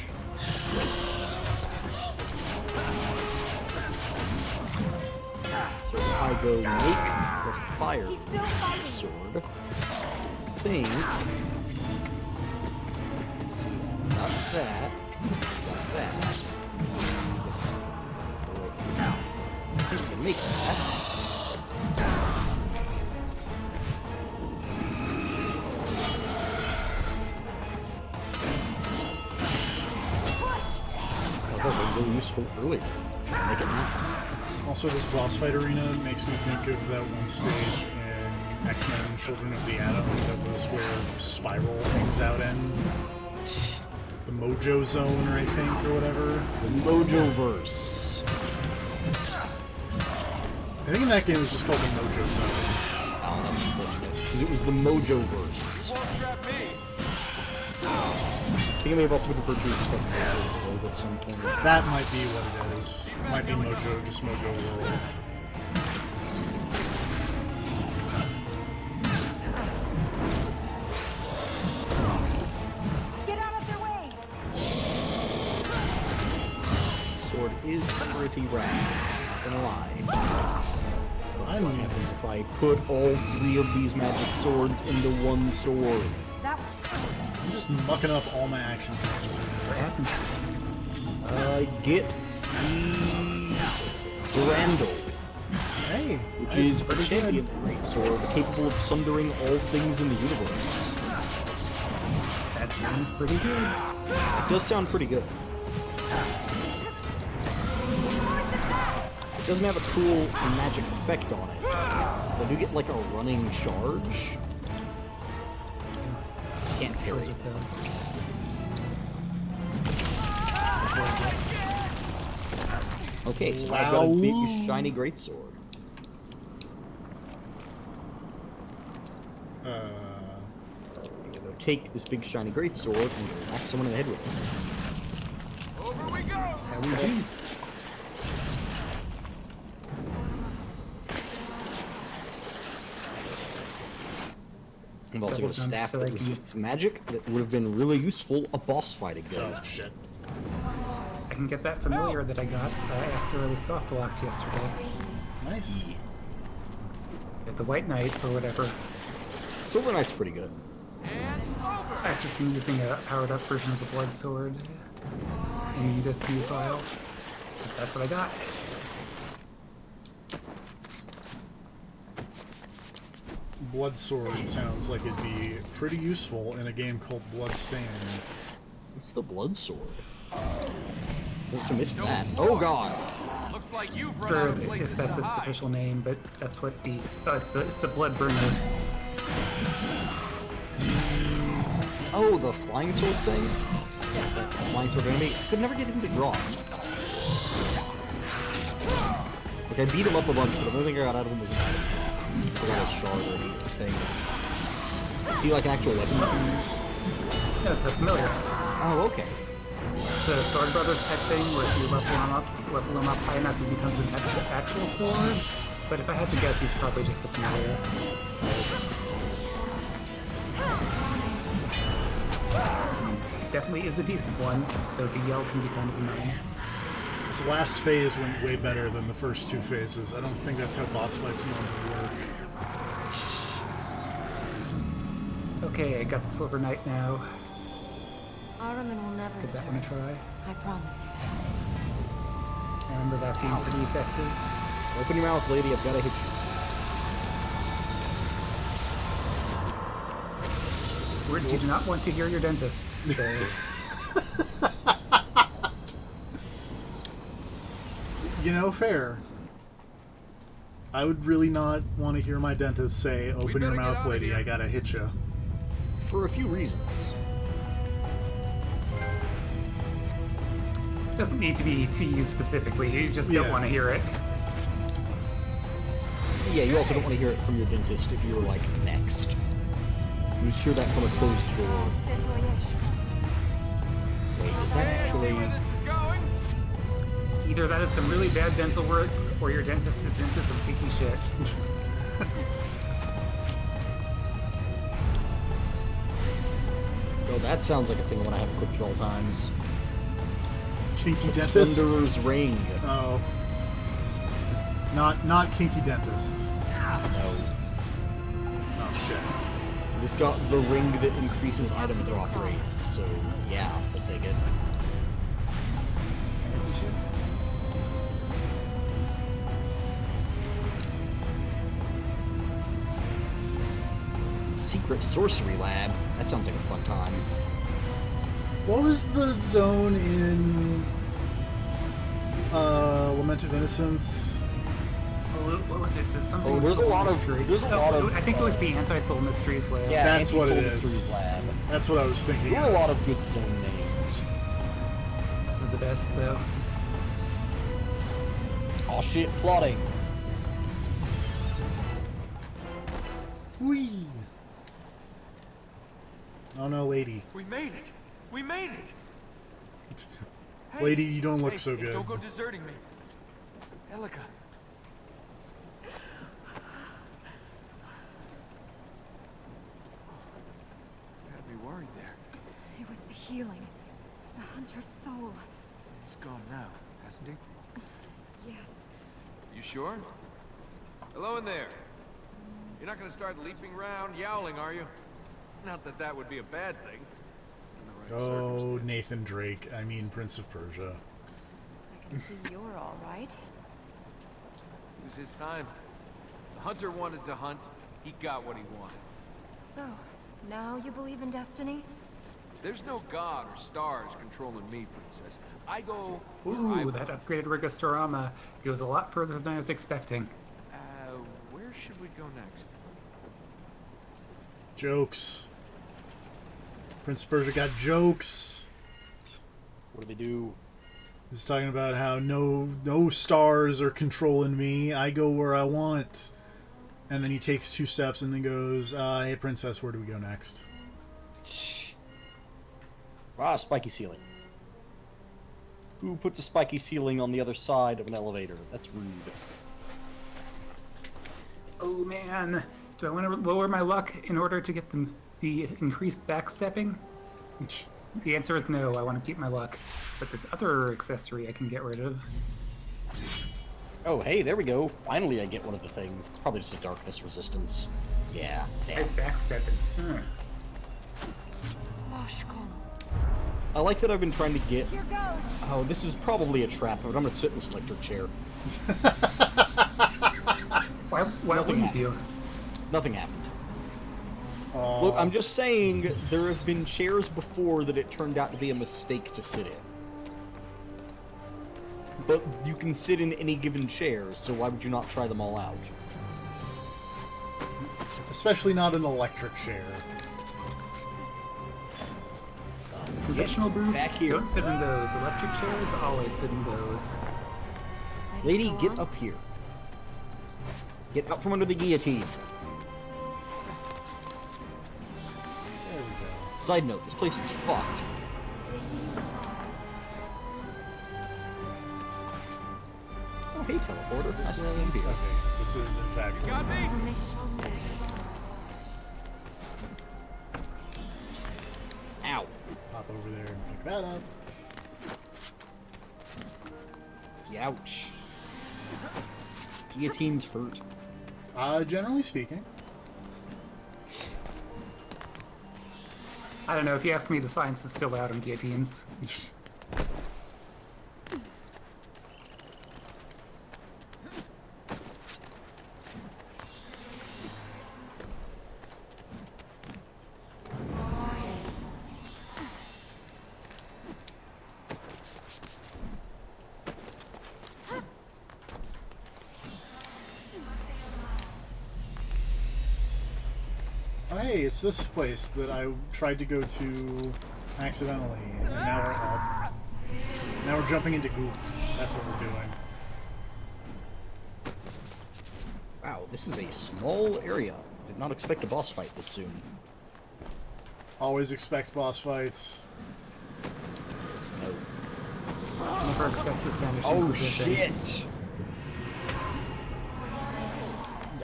So if I go make the fire He's still fighting. sword thing. See, got that. Got that. Oh, wait. I think I can make that. Oh, that was really useful earlier. I'll make it now. Also, this boss fight arena makes me think of that one stage in X-Men Children of the Atom that was where Spiral hangs out in. The Mojo Zone, I think, or whatever. The Mojo-verse. I think in that game it was just called the Mojo Zone. Oh, that's unfortunate. Because it was the Mojo-verse. Won't trap me. I think it may have also been referred to as just like Mojo World at some point. That might be what it is. Might be Mojo, just Mojo World. Get out of their way! Sword is pretty rad, not gonna lie. But what happens if I put all 3 of these magic swords into one sword? That was I'm just mucking up all my action points. What happened? Get the Durandal, Hey, which is a champion greatsword capable of sundering all things in the universe. That sounds pretty good. It does sound pretty good. It doesn't have a cool magic effect on it. But I do get like a running charge. Can't parry Those it. are those. Okay, so I've got a big shiny greatsword. I'm gonna go take this big shiny greatsword and go whack someone in the head with it. Over we go. That's how we do. I've also got a Double jump staff so I that can- resists magic that would have been really useful a boss fight ago. Oh, shit. I can get that familiar that I got after I was soft locked yesterday. Nice. At the White Knight or whatever. Silver Knight's pretty good. I've just been using a powered up version of the Blood Sword in this new file. That's what I got. Blood Sword sounds like it'd be pretty useful in a game called Bloodstained. What's the blood sword? I missed that. Oh god! Looks like you've run Sure, out of if places that's to its hide. official name, but that's what the it's the Blood Burner. Oh, the flying sword thing? Yeah, that flying sword enemy. I could never get him to draw. Like, I beat him up a bunch, but the only thing I got out of him was an item. I got a shard or anything. Is he like an actual weapon? Yeah, it's a familiar. Oh, okay. It's a Sword Brothers type thing where if you level him up high enough, he becomes an actual sword. But if I had to guess, he's probably just a familiar. Definitely is a decent one, though the yell can be kind of annoying. This last phase went way better than the first 2 phases. I don't think that's how boss fights normally work. Okay, I got the Silver Knight now. Ahriman will never Give that one a return. try. I promise you that. I remember that being pretty effective. Open your mouth, lady. I've got to hit you. Words you do not want to hear your dentist. So, You know, fair. I would really not want to hear my dentist say, "Open your better get mouth, out of lady, here." I gotta hit you." For a few reasons. doesn't need to be to you specifically. You just don't Yeah. want to hear it. Yeah, you also don't want to hear it from your dentist if you're, like, next. You just hear that from a closed door. Wait, is that See actually... where this is going? Either that is some really bad dental work, or your dentist is into some picky shit. Oh, that sounds like a thing I want to have equipped at all times. Kinky dentist? Thunderer's Ring. Oh. Not kinky dentist. No. Oh, shit. This got the ring that increases item drop rate, so yeah, I'll take it. As you should. Secret Sorcery Lab. That sounds like a fun time. What was the zone in Lament of Innocence? what was it? There's something. Oh, there's a Soul lot of- Mystery. there's a lot of- I think it was the Anti-Soul Mysteries lab. Yeah, That's what it Anti-Soul is. Mysteries Lab. That's what I was thinking. There are a lot of good zone names. This is the best though. Oh shit, plotting. Whee! Oh no, lady. We made it! We made it! Hey, Lady, you don't look hey, so hey, good. Don't go deserting me. Elika. You gotta be worried there. It was the healing. The hunter's soul. He's gone now, hasn't he? Yes. You sure? Hello in there. You're not gonna start leaping around, yowling, are you? Not that that would be a bad thing. In the right Oh, circumstances. Nathan Drake. I mean, Prince of Persia. I can see you're all right. It was his time. The hunter wanted to hunt. He got what he wanted. So, now you believe in destiny? There's no god or stars controlling me, princess. I go where I Ooh, that want. upgraded Rigostorama goes a lot further than I was expecting. Where should we go next? Jokes. Prince of Persia got jokes. What do they do? He's talking about how no stars are controlling me. I go where I want. And then he takes 2 steps and then goes, hey, princess, where do we go next? Ah, spiky ceiling. Who puts a spiky ceiling on the other side of an elevator? That's rude. Oh man, do I want to lower my luck in order to get the increased backstepping? The answer is no, I want to keep my luck. But this other accessory I can get rid of. Oh, hey, there we go. Finally I get one of the things. It's probably just a darkness resistance. Yeah, damn. It's backstepping. Washcom. I like that I've been trying to get... Here goes. Oh, this is probably a trap, but I'm gonna sit in this electric chair. Why Nothing wouldn't you? Nothing happened. Look, I'm just saying, there have been chairs before that it turned out to be a mistake to sit in. But you can sit in any given chair, so why would you not try them all out? Especially not an electric chair. Conventional boots, Back here. don't sit in those. Electric chairs, always sit in those. Ready Lady, to go get on? up here. Get out from under the guillotine. There we go. Side note, this place is fucked. Oh, hey, teleporter. Nice to see you here. Okay, this is in fact. Got me? Ow. Pop over there and pick that up. Ouch. Guillotines hurt. Generally speaking. I don't know, if you ask me, the science is still out on guillotines. Oh, hey, it's this place that I tried to go to accidentally, and now we're jumping into goop. That's what we're doing. Wow, this is a small area. Did not expect a boss fight this soon. Always expect boss fights. No. Never expect the Spanish Oh Inquisition. shit!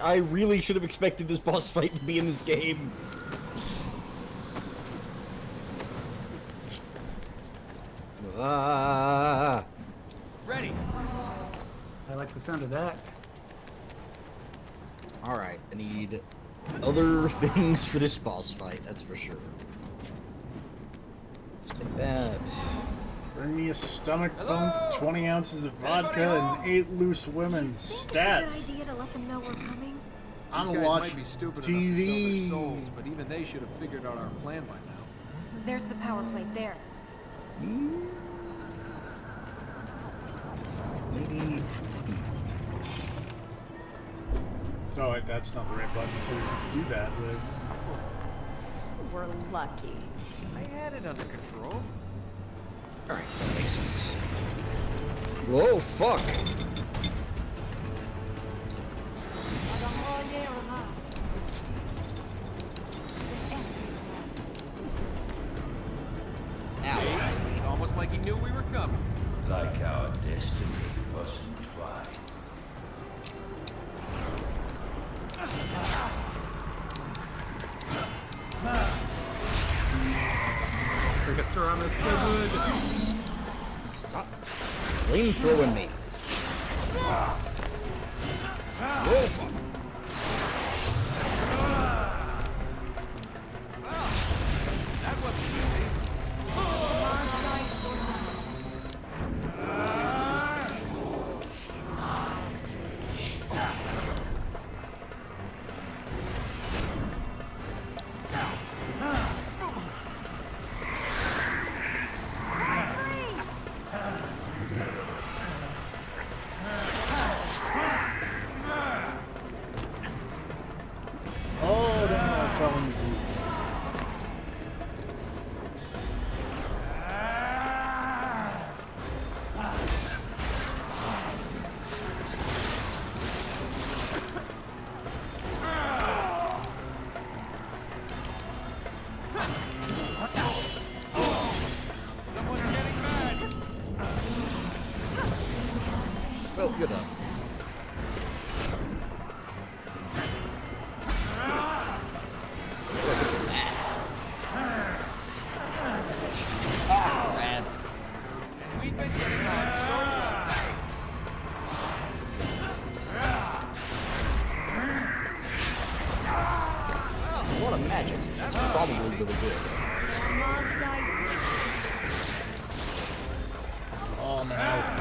I really should have expected this boss fight to be in this game. Ah. Ready. I like the sound of that. Alright, I need other things for this boss fight, that's for sure. Let's take that. Bring me a stomach pump, Hello? 20 ounces of Anybody vodka, home? and 8 loose women. Think Stats. it's a good idea to let them know we're coming? I These don't guys watch might be stupid TV. enough to sell their souls, but even they should have figured out our plan by now. There's the power plate there. Maybe. Oh, wait, that's not the right button to do that with. We're lucky. I had it under control. Alright, that makes sense. Whoa, fuck! See? It's almost like he knew we were coming. Like our destiny was entwined. Trigastorama's so good. Stop flamethrowing me. Whoa, fuck. That wasn't easy. Oh, no, I fell in the goop. Someone's getting mad. Well, you're done. Man. And we've been getting on so well. It's a lot of magic. That's probably really good. Mars guides you. Oh, my mouth.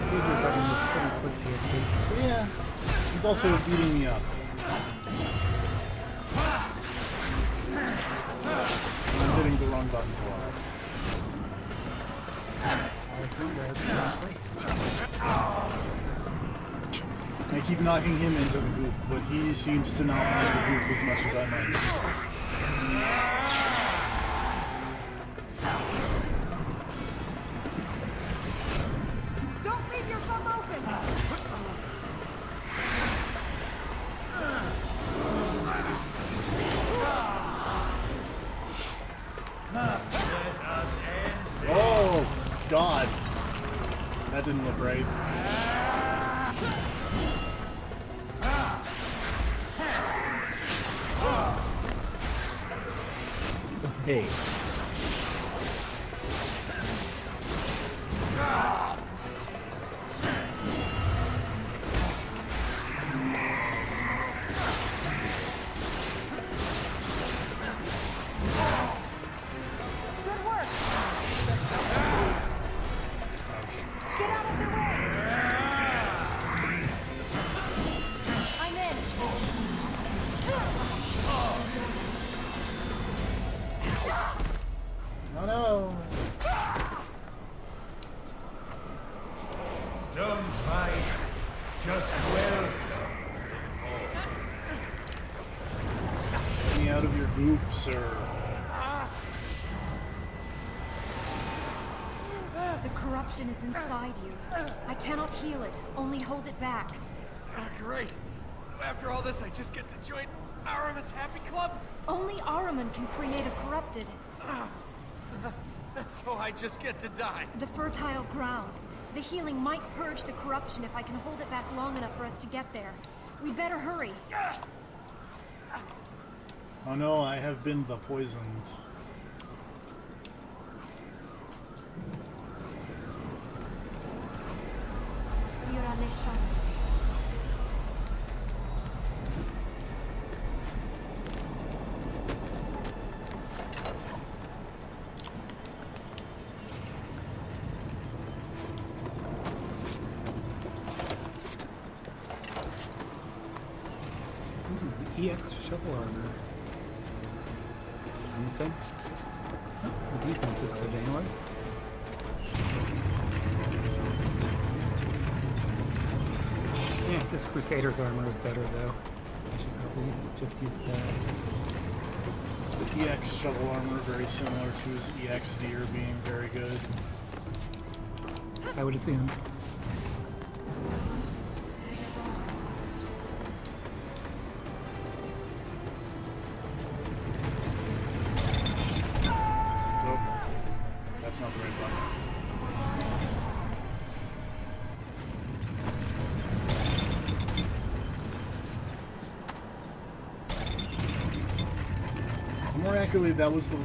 Dude, your button was pretty slick to your feet. But yeah, he's also beating me up. I'm hitting the wrong buttons a lot. As one does, exactly. I keep knocking him into the goop, but he seems to not mind the goop as much as I mind. Don't leave yourself open! Oh, God. That didn't look right. Hey. Good work! Get out of the way! I'm in! Oh, no. Don't fight, just welcome. Get me out of your goop, sir. The corruption is inside you. I cannot heal it, only hold it back. Ah, great. So after all this, I just get to join Araman's Happy Club? Only Ahriman can create a corrupted. So I just get to die. The fertile ground. The healing might purge the corruption if I can hold it back long enough for us to get there. We'd better hurry. Oh no, I have been the poisoned. EX shovel armor. I'm the same. The defense is good anyway. Yeah, this Crusader's armor is better though. I should probably just use that. The EX shovel armor very similar to his EX deer being very good. I would assume. Nope. That's not the right button. More accurately, that was the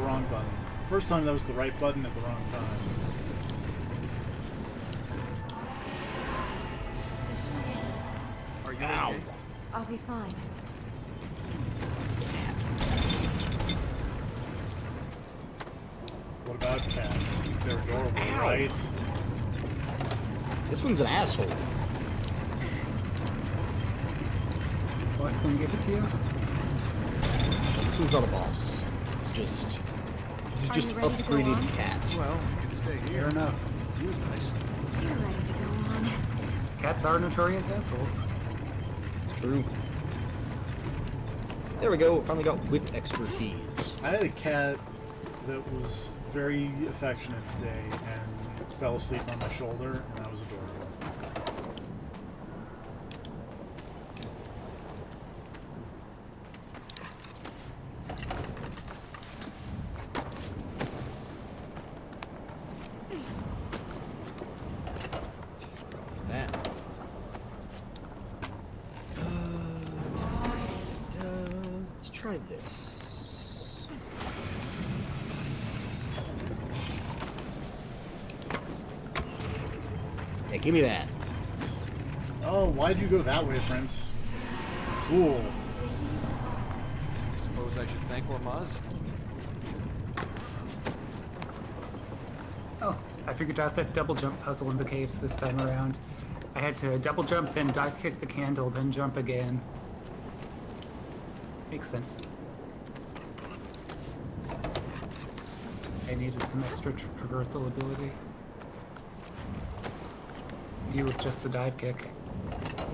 wrong button. First time that was the right button at the wrong time. Are you Ow. okay? I'll be fine. What about cats? They're adorable, Ow. right? This one's an asshole. Boss gonna give it to you? This one's not a boss. This is Are just you ready to go upgraded on? cat. Well, you can stay here. Fair enough. He was nice. You're ready to go on. Cats are notorious assholes. It's true. There we go. Finally got whip expertise. I had a cat that was very affectionate today and fell asleep on my shoulder, and that was adorable. That. Let's try this. Yeah, give me that. Oh, why'd you go that way, Prince? Fool. I suppose I should thank Ormaz. Oh, I figured out that double jump puzzle in the caves this time around. I had to double jump, then dive kick the candle, then jump again. Makes sense. I needed some extra traversal ability. Deal with just the dive kick.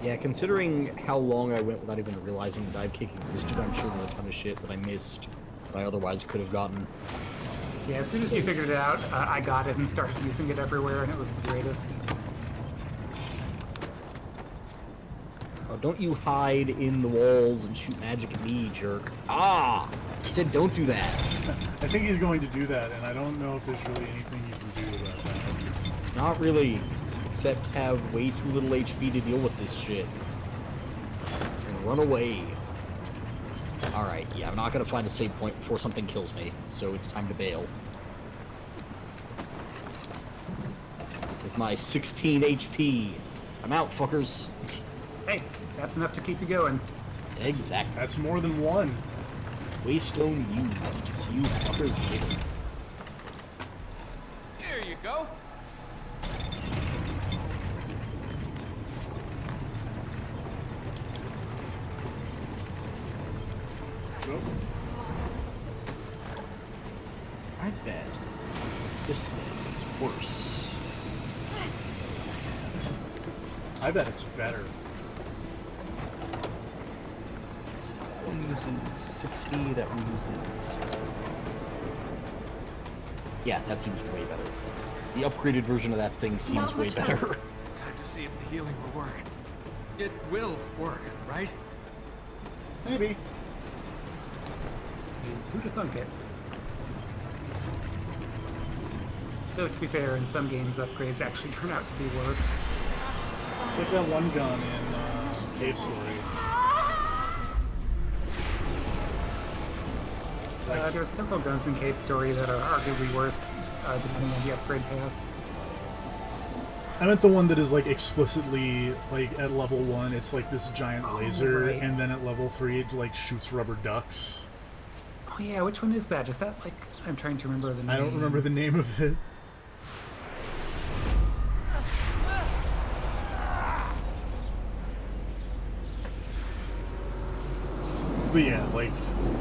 Yeah, considering how long I went without even realizing the dive kick existed, I'm sure there's a ton of shit that I missed that I otherwise could have gotten. Yeah, as soon as you figured it out, I got it and started using it everywhere, and it was the greatest. Oh, don't you hide in the walls and shoot magic at me, jerk. Ah! I said don't do that. I think he's going to do that, and I don't know if there's really anything you can do about that. It's not really, except have way too little HP to deal with this shit. And run away. Alright, yeah, I'm not gonna find a save point before something kills me, so it's time to bail. With my 16 HP. I'm out, fuckers. Hey, that's enough to keep you going. Exactly. That's more than one. Waystone used. See you fuckers later. Here you go. Nope. I bet this thing is worse. I bet it's better. Let's see, that one uses 60, that one uses... Yeah, that seems way better. The upgraded version of that thing seems Not way much better. better. Time to see if the healing will work. It will work, right? Maybe. Who'd have thunk it? Though, to be fair, in some games, upgrades actually turn out to be worse. It's like that one gun in Cave Story. There's several guns in Cave Story that are arguably worse, depending on the upgrade path. I meant the one that is like explicitly like at level 1 it's like this giant laser, right. and then at level 3 it like shoots rubber ducks. Oh yeah, which one is that? Is that like... I'm trying to remember the name. I don't remember the name of it. But yeah, like,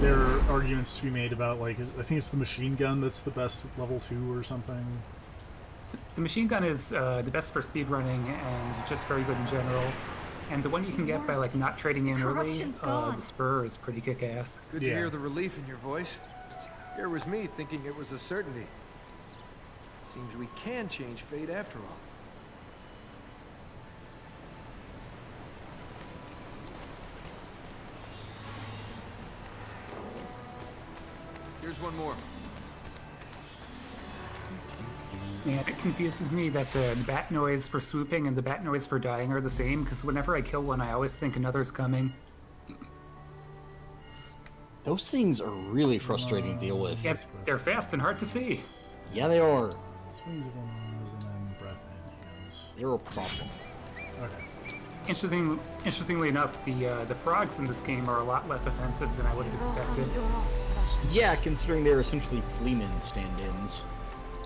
there are arguments to be made about, like, I think it's the machine gun that's the best at level 2 or something. The machine gun is the best for speedrunning and just very good in general. And the one you can get by like not trading in early, Corruption's gone. the spur is pretty kick-ass. Good to hear the relief in your voice. Here was me thinking it was a certainty. Seems we can change fate after all. Here's one more. Man, it confuses me that the bat noise for swooping and the bat noise for dying are the same, because whenever I kill one, I always think another's coming. Those things are really frustrating to deal with. Yeah, they're fast and hard to see. Yeah, they are. Swings of one nose and then breath in hands. They're a problem. Okay. Interestingly enough, the frogs in this game are a lot less offensive than I would have expected. Yeah, considering they're essentially fleamen stand-ins.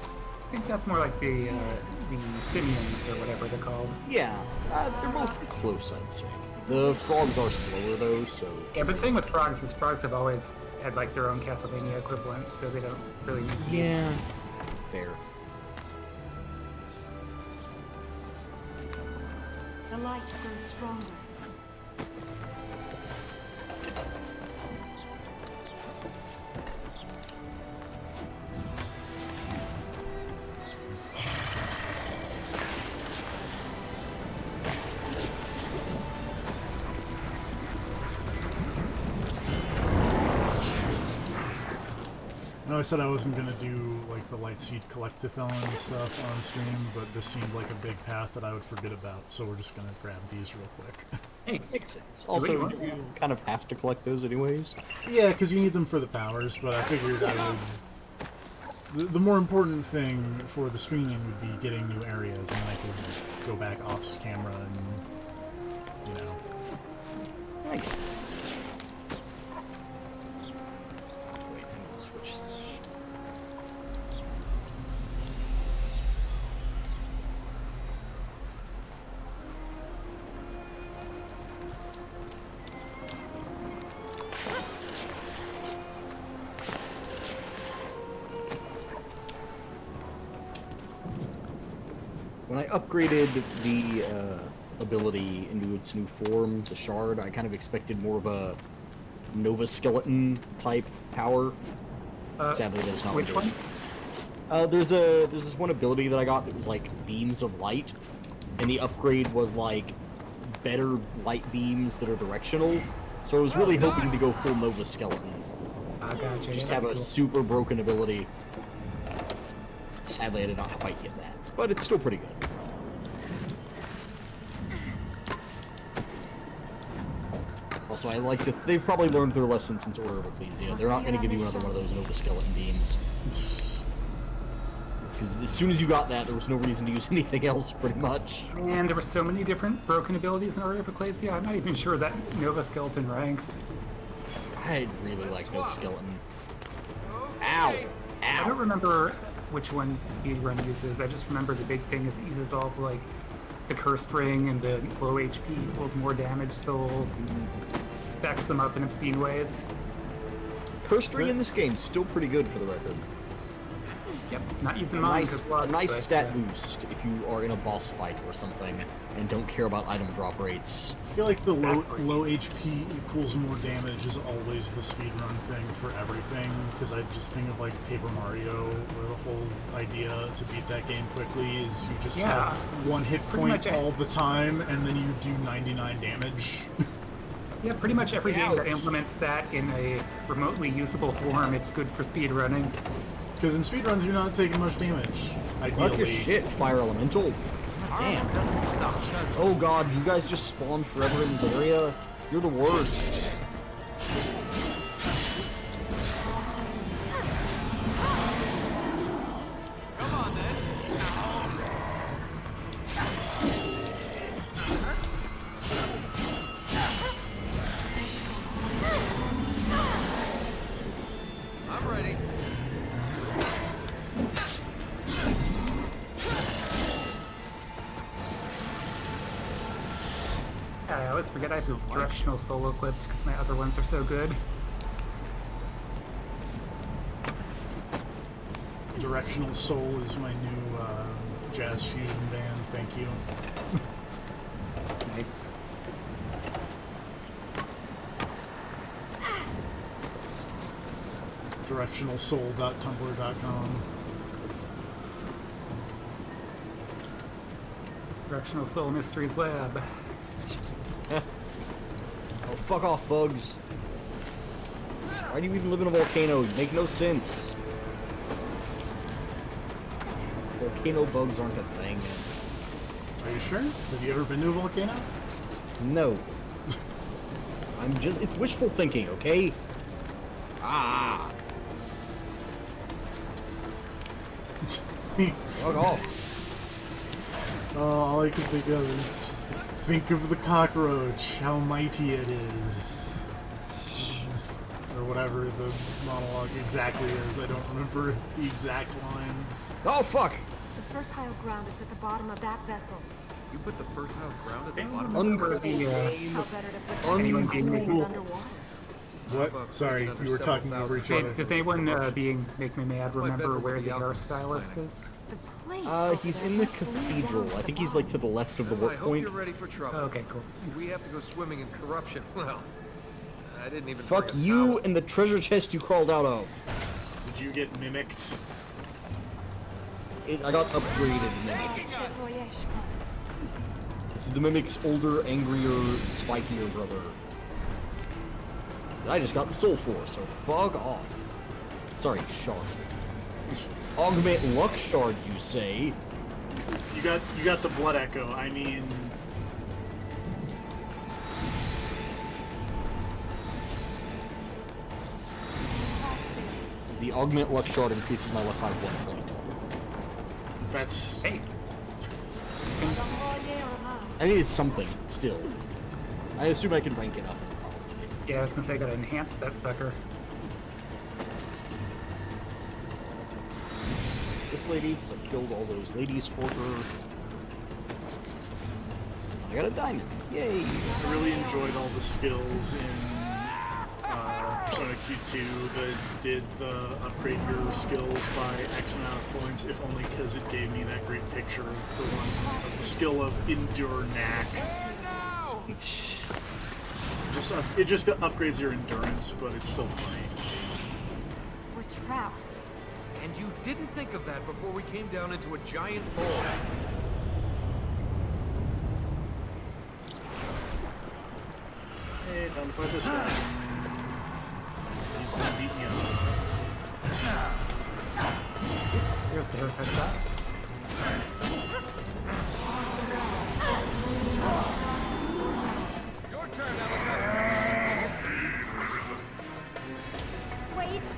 I think that's more like the simians or whatever they're called. Yeah, they're both close, I'd say. The frogs are slower though, so... Yeah, but the thing with frogs is frogs have always had like their own Castlevania equivalents, so they don't really need to. Yeah, fair. The light grows stronger. I know I said I wasn't gonna do like the Lightseed Collectathon and stuff on stream, but this seemed like a big path that I would forget about, so we're just gonna grab these real quick. Hey, Makes sense. what you Also, want. you kind of have to collect those anyways. Yeah, because you need them for the powers, but I figured I would... The more important thing for the streaming would be getting new areas, and then I could go back off camera and, you know... I guess. Wait, I'm gonna switch. When I upgraded the ability into its new form, the Shard, I kind of expected more of a Nova Skeleton type power. Sadly, that's not which what it one? is. There's this one ability that I got that was like beams of light, and the upgrade was like better light beams that are directional. So I was really hoping to go full Nova Skeleton. I gotcha. Just yeah, have a that'd be super broken ability. Sadly, I did not quite get that, but it's still pretty good. Also, I like to... They've probably learned their lesson since Order of Ecclesia. They're not going to give you another one of those Nova Skeleton beams. Because as soon as you got that, there was no reason to use anything else, pretty much. cool. Man, there were so many different broken abilities in Order of Ecclesia, I'm not even sure that Nova Skeleton ranks. I really like Nova Skeleton. Ow! I don't Ow! remember which ones the speedrun uses. I just remember the big thing is it uses all of like the cursed ring and the low HP equals more damage souls and stacks them up in obscene ways. Cursed Ring in this game still pretty good for the record. Yep, not using A mine. nice, 'cause blood, a nice but, stat boost if you are in a boss fight or something and don't care about item drop rates. I feel like the Exactly. low HP equals more damage is always the speedrun thing for everything, because I just think of like Paper Mario, where the whole idea to beat that game quickly is you just Yeah. have one hit Pretty point much all the time, and then you do 99 damage. Yeah, pretty much every game that Ouch. implements that in a remotely usable form, it's good for speedrunning. Because in speedruns you're not taking much damage, ideally. Fuck your shit, Fire Elemental. God damn. Armor doesn't stop, does it? Oh god, you guys just spawned forever in this area? You're the worst. Come on, then. I'm ready. I always forget I have this directional soul equipped because my other ones are so good. Directional Soul is my new jazz fusion band, thank you. Nice. Directionalsoul.tumblr.com. Directional Soul Mysteries Lab. Oh, fuck off, bugs. Why do you even live in a volcano? You make no sense. Volcano bugs aren't a thing. Are you sure? Have you ever been to a volcano? No. It's wishful thinking, okay? Ah. Fuck off. All I can think of is think of the cockroach, how mighty it is. Or whatever the monologue exactly is. I don't remember the exact lines. Oh, fuck! The fertile ground is at the bottom of that vessel. You put the fertile ground at the bottom of Uncool. How better to protect Anyone it being than underwater? What? Sorry, we were talking over each Hey, other. does anyone make me mad remember where the hairstylist is? The place. He's in the cathedral. I think he's like to the left of the I work hope point. you're ready for trouble. Oh, okay, cool. We have to go swimming in corruption. Well, I didn't even Fuck bring a you towel. and the treasure chest you crawled out of. Did you get mimicked? I got upgraded mimicked. This is the mimic's older, angrier, spikier brother. I just got the soul force, so fuck off. Sorry, shard. Augment luck shard, you say? You got the blood echo. I mean, The augment luck shard increases my luck by 1 point. that's Hey, I mean, it's something, still. I assume I can rank it up. yeah, I was gonna say I gotta enhance that sucker. This lady, because I killed all those ladies for her. I got a diamond. Yay! I really enjoyed all the skills in Persona Q2 that did the upgrade your skills by X amount of points, if only because it gave me that great picture of the one of the skill of Endure Knack. It just upgrades your endurance, but it's still funny. We're trapped. And you didn't think of that before we came down into a giant hole. Hey, time to fight this guy. He's gonna beat me up. Here's the haircut shot. Your turn, Alistair. Wait.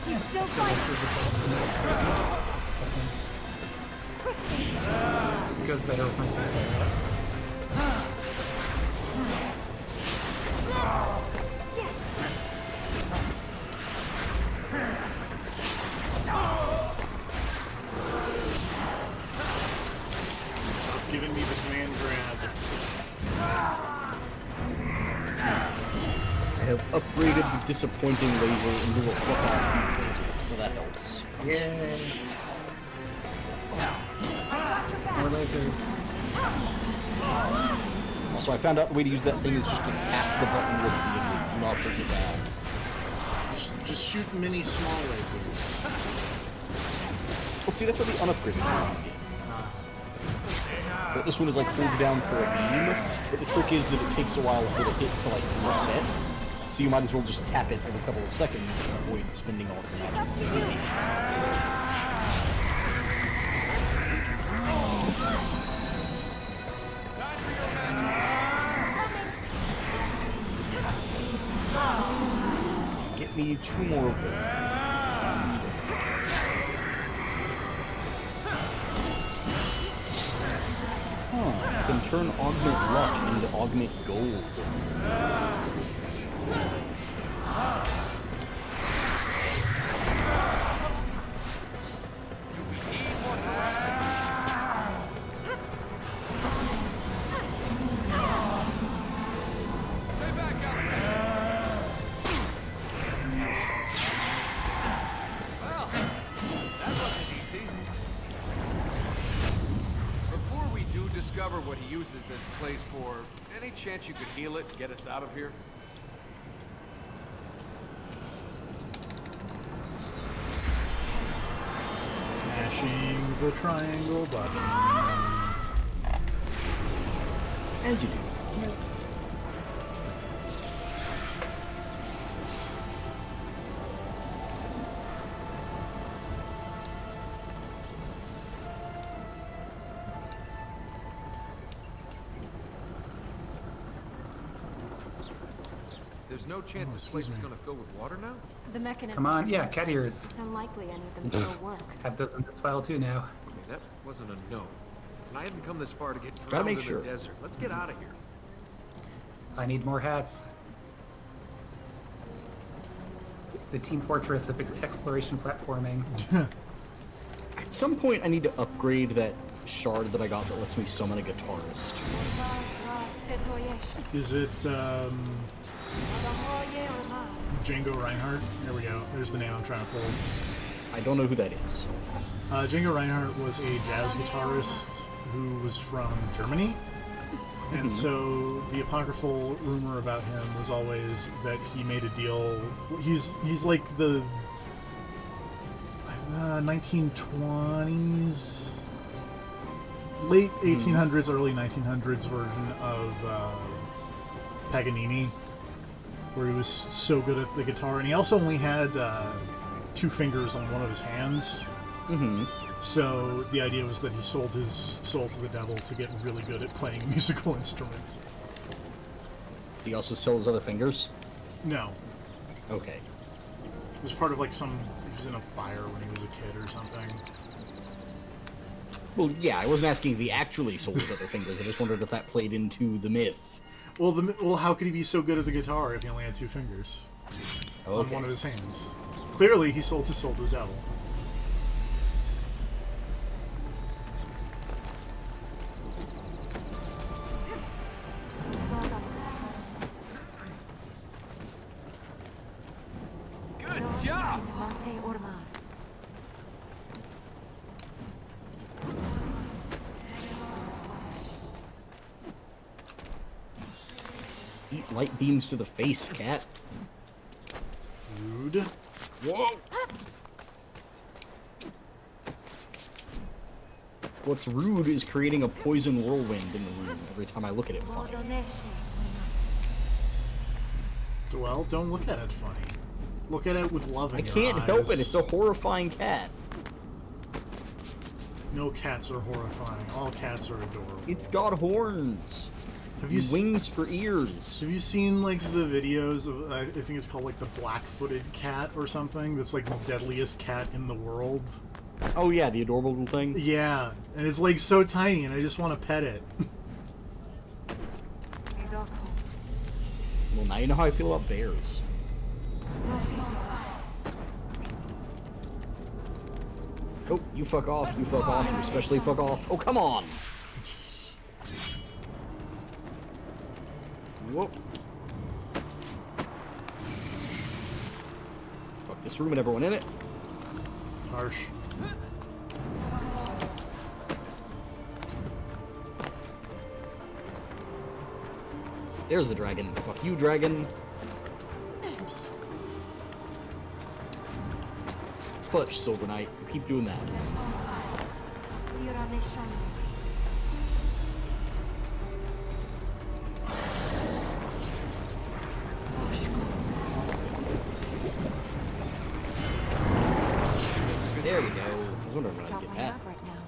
He's still fighting. It goes better with my suicide. Stop giving me the command grab. I have upgraded the disappointing laser into a fuck off laser, so that helps. Yay! More lasers. Also, I found out the way to use that thing is just to tap the button repeatedly. Do not break it down. Just shoot mini small lasers. Well, see, that's what the unupgraded version did. But this one is like hold down for a beam, but the trick is that it takes a while for the hit to like reset. So you might as well just tap it every couple of seconds and avoid spending all of your magic. Get me 2 more of those. Huh, I can turn augment luck into augment gold. Do we need uses this place for. Any chance you could heal it and get us out of here? Mashing the triangle button. As you do. There's no chance this place is gonna fill with water now? The mechanism. Come on, yeah, cat ears. It's unlikely any of them still work. Have those in this file too now. Okay, that wasn't a no. And I hadn't come this far to get Gotta drowned make in sure. the desert. Let's get out of here. I need more hats. The Team Fortress of exploration platforming. At some point, I need to upgrade that shard that I got that lets me summon a guitarist. Is it Django Reinhardt? There we go. There's the name I'm trying to pull. I don't know who that is. Django Reinhardt was a jazz guitarist who was from Germany. And so the apocryphal rumor about him was always that he made a deal. He's like the 1920s, late 1800s, early 1900s version of Paganini, where he was so good at the guitar, and he also only had 2 fingers on one of his hands. Mm-hmm. So the idea was that he sold his soul to the devil to get really good at playing a musical instrument. Do you also sell his other fingers? No. Okay. It was part of like he was in a fire when he was a kid or something. Well, yeah, I wasn't asking if he actually sold his other fingers. I just wondered if that played into the myth. Well, how could he be so good at the guitar if he only had 2 fingers on Okay. one of his hands? Clearly, he sold his soul to the devil. Good job! Eat light beams to the face, cat. Rude. Whoa! What's rude is creating a poison whirlwind in the room every time I look at it funny. Well, don't look at it funny. Look at it with love in I your can't eyes. help it, it's a horrifying cat. No cats are horrifying. All cats are adorable. It's got horns. Have you Wings for ears. Have you seen like the videos of I think it's called like the black-footed cat or something? That's like the deadliest cat in the world. Oh yeah, the adorable little thing. Yeah, and it's like so tiny, and I just want to pet it. Well, now you know how I feel about bears. Oh, you fuck off, you especially fuck off. Oh, come on! Whoa. Fuck this room and everyone in it. Harsh. There's the dragon. Fuck you, dragon. Clutch, Silver Knight. You keep doing that. There we go. I was wondering It's when I'd get toppling that. up right now.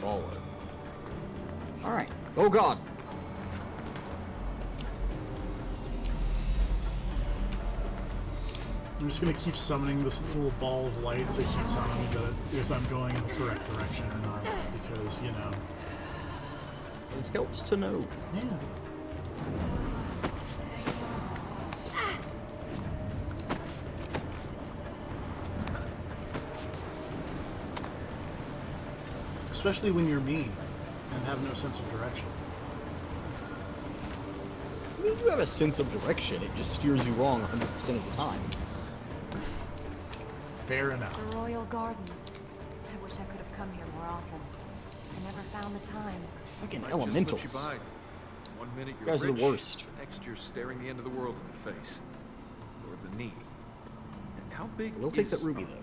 Baller. Alright. Oh god. I'm just gonna keep summoning this little ball of light to keep telling me that if I'm going in the correct direction or not, because, you know. It helps to know. Yeah. Especially when you're me and have no sense of direction. I mean, you have a sense of direction. It just steers you wrong 100% of the time. Fair enough. The royal gardens. I wish I could have come here more often. I never found the time. Fucking Life just elementals. slips you by. One minute you're Guys are rich, the worst. next you're staring the end of the world in the face. Or the knee. And how big We'll take is... that ruby, though.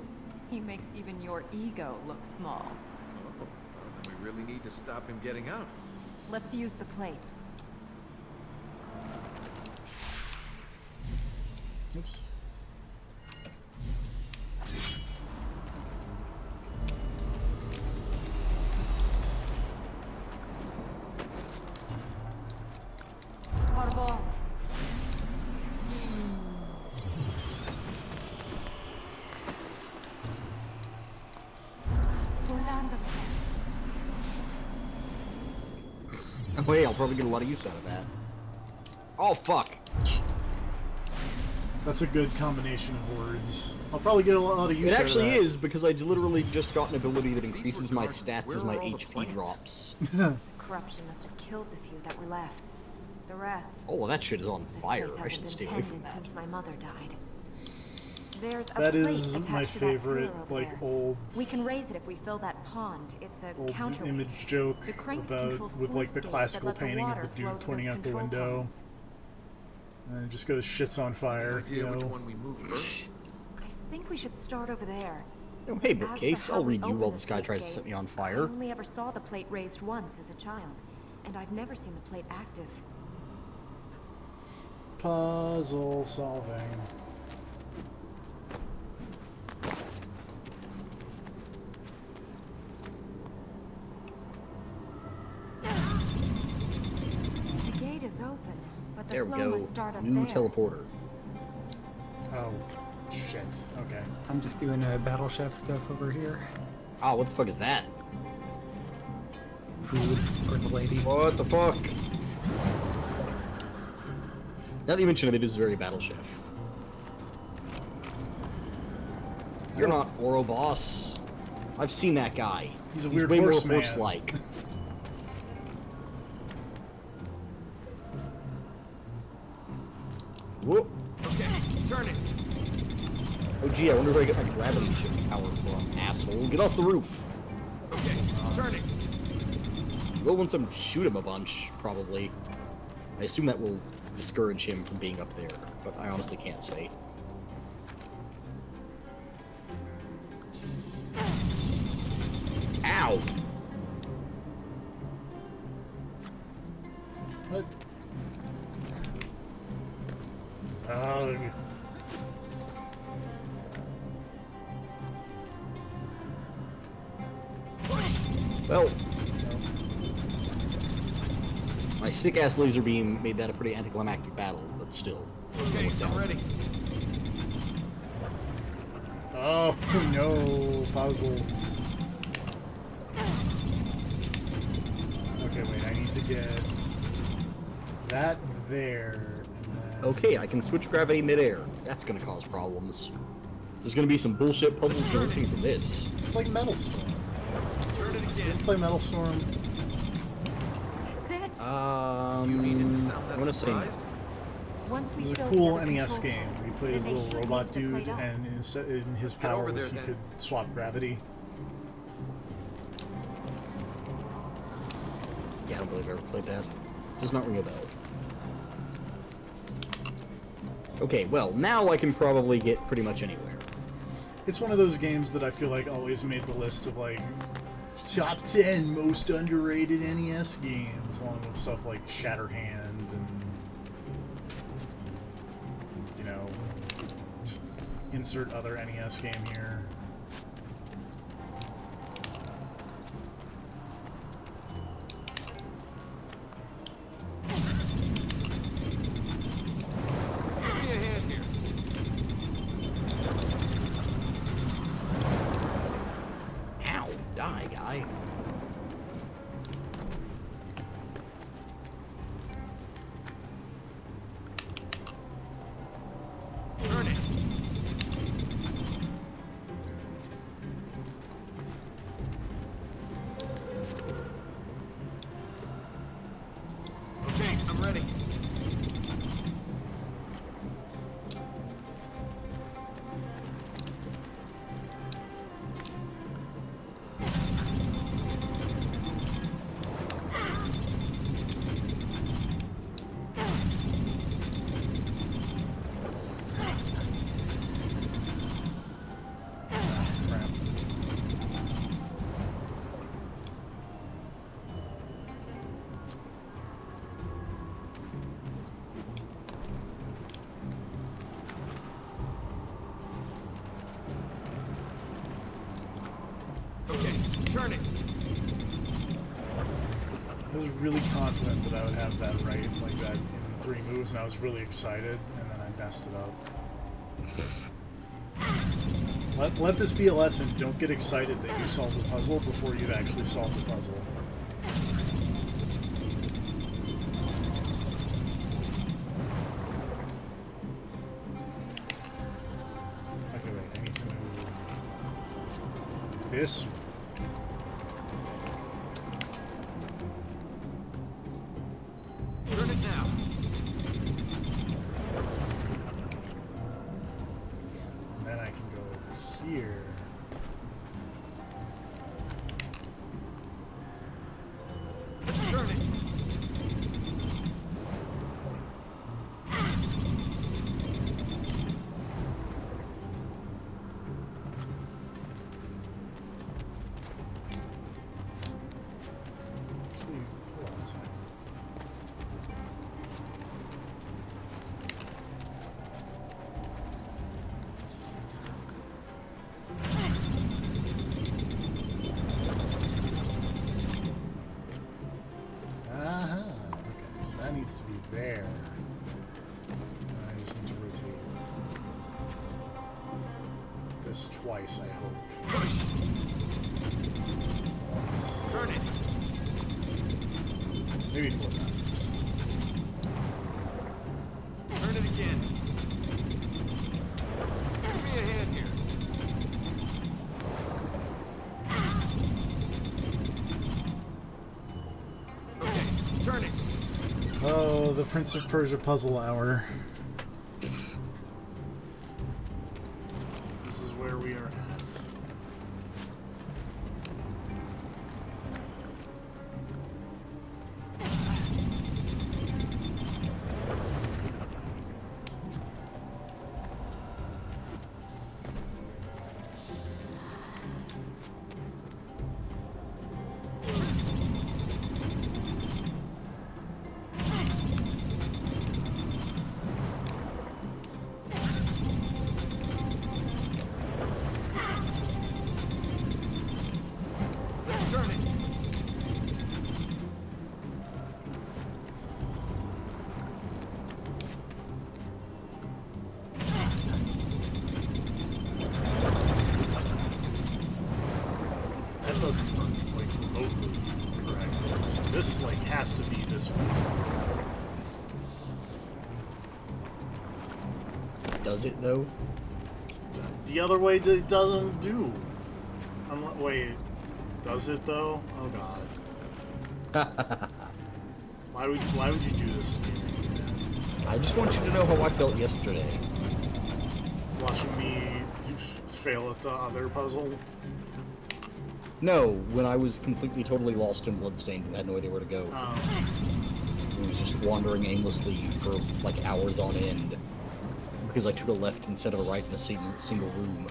He makes even your ego look small. Oh, well, then we really need to stop him getting out. Let's use the plate. Oops. Por vos. Spolando. Oh, yeah, I'll probably get a lot of use out of that. Oh, fuck. That's a good combination of words. I'll probably get a lot of use It out actually of that. is, because I literally just got an ability that increases were my gardens. stats Where as my are all the HP plants? drops. Corruption must have killed the few that were left. The rest. Oh, well, that shit is on This fire. place I should hasn't stay been away from tended that. since my mother died. There's a That plate is attached my to that favorite, pillar over like, there. old We can raise it if we fill that pond. It's a old counterweight. image joke The cranks about control with like sluice the gates classical that let the painting of water the flow dude to pointing those out the control window, points. and then it just goes shits on fire. Idea You which know, one we move first? I think we should start over there. Oh, hey, As for bookcase, how I'll we read you open while the this guy sluice tries to set me gates, on I fire. only ever saw the plate raised once as a child, and I've never seen the plate active. puzzle solving. The gate is open, but the There we flow go. must start up New there. teleporter. Oh, shit. Okay. I'm just doing battle chef stuff over here. Oh, what the fuck is that? Food for the lady. What the fuck? Now that you mention it, it is very Battle Chef. You're not Oro Boss. I've seen that guy. He's a weird way more horseman. horse-like. Whoop. Okay, turn it. Oh gee, I wonder where I get my gravity shift power from, asshole. Get off the roof. Okay, turn it. Will once I'm shoot him a bunch, probably. I assume that will discourage him from being up there, but I honestly can't say. Ow! What? Ugh. Well, my sick-ass laser beam made that a pretty anticlimactic battle, but still. Okay, I'm ready. Oh no, puzzles. Okay, wait, I need to get that there, and then... Okay, I can switch gravity midair. That's gonna cause problems. There's gonna be some bullshit puzzles developing from this. It's like Metal Storm. Turn it again. Play Metal Storm. That's it. You needed to sound I that wanna say no. surprised? Once we It was a fill cool the other NES control game. points, Where you played as a then they little should robot lift the dude, plate up. and in his Get power over was there, he then. could swap gravity. Yeah, I don't believe I ever played that. Does not ring a bell. Okay, well, now I can probably get pretty much anywhere. It's one of those games that I feel like always made the list of like top 10 most underrated NES games, along with stuff like Shatterhand and, you know, insert other NES game here. Give me a hand here. Ow, die, guy. Turn it. was really confident that I would have that right, like that in 3 moves, and I was really excited, and then I messed it up. Let this be a lesson. Don't get excited that you solved the puzzle before you've actually solved the puzzle. Okay, wait. I need to move this. Turn it now. And then I can go over here. Let's turn it. Actually, hold on a second. Uh-huh. Okay, so that needs to be there. And I just need to rotate this twice, I hope. Once. Turn it. Maybe 4 times. Turn it again. Give me a hand here. Okay, turn it. Oh, the Prince of Persia puzzle hour. This is where we are at. Let's turn it. That doesn't work like remotely correctly. So this like has to be this one. Does it though? The other way it doesn't do. Wait, does it though? Oh god. Why would you do this to me? I just want you to know how I felt yesterday. Watching me fail at the other puzzle? No, when I was completely totally lost in Bloodstained and had no idea where to go. Oh. I was just wandering aimlessly for like hours on end because I took a left instead of a right in a single room.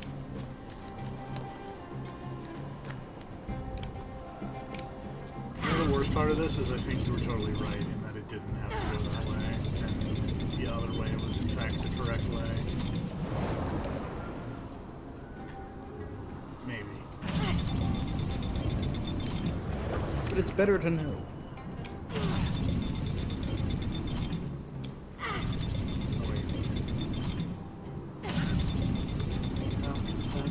You know, the worst part of this is I think you were totally right in that it didn't have to go that way, and the other way was in fact the correct way. Maybe. But it's better to know. Oh wait. No, is that...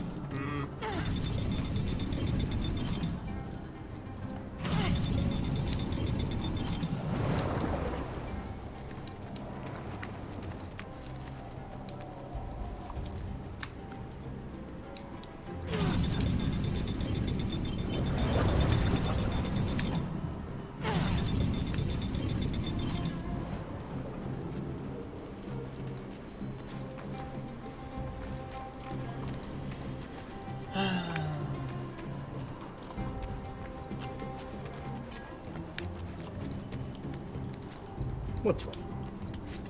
What's wrong?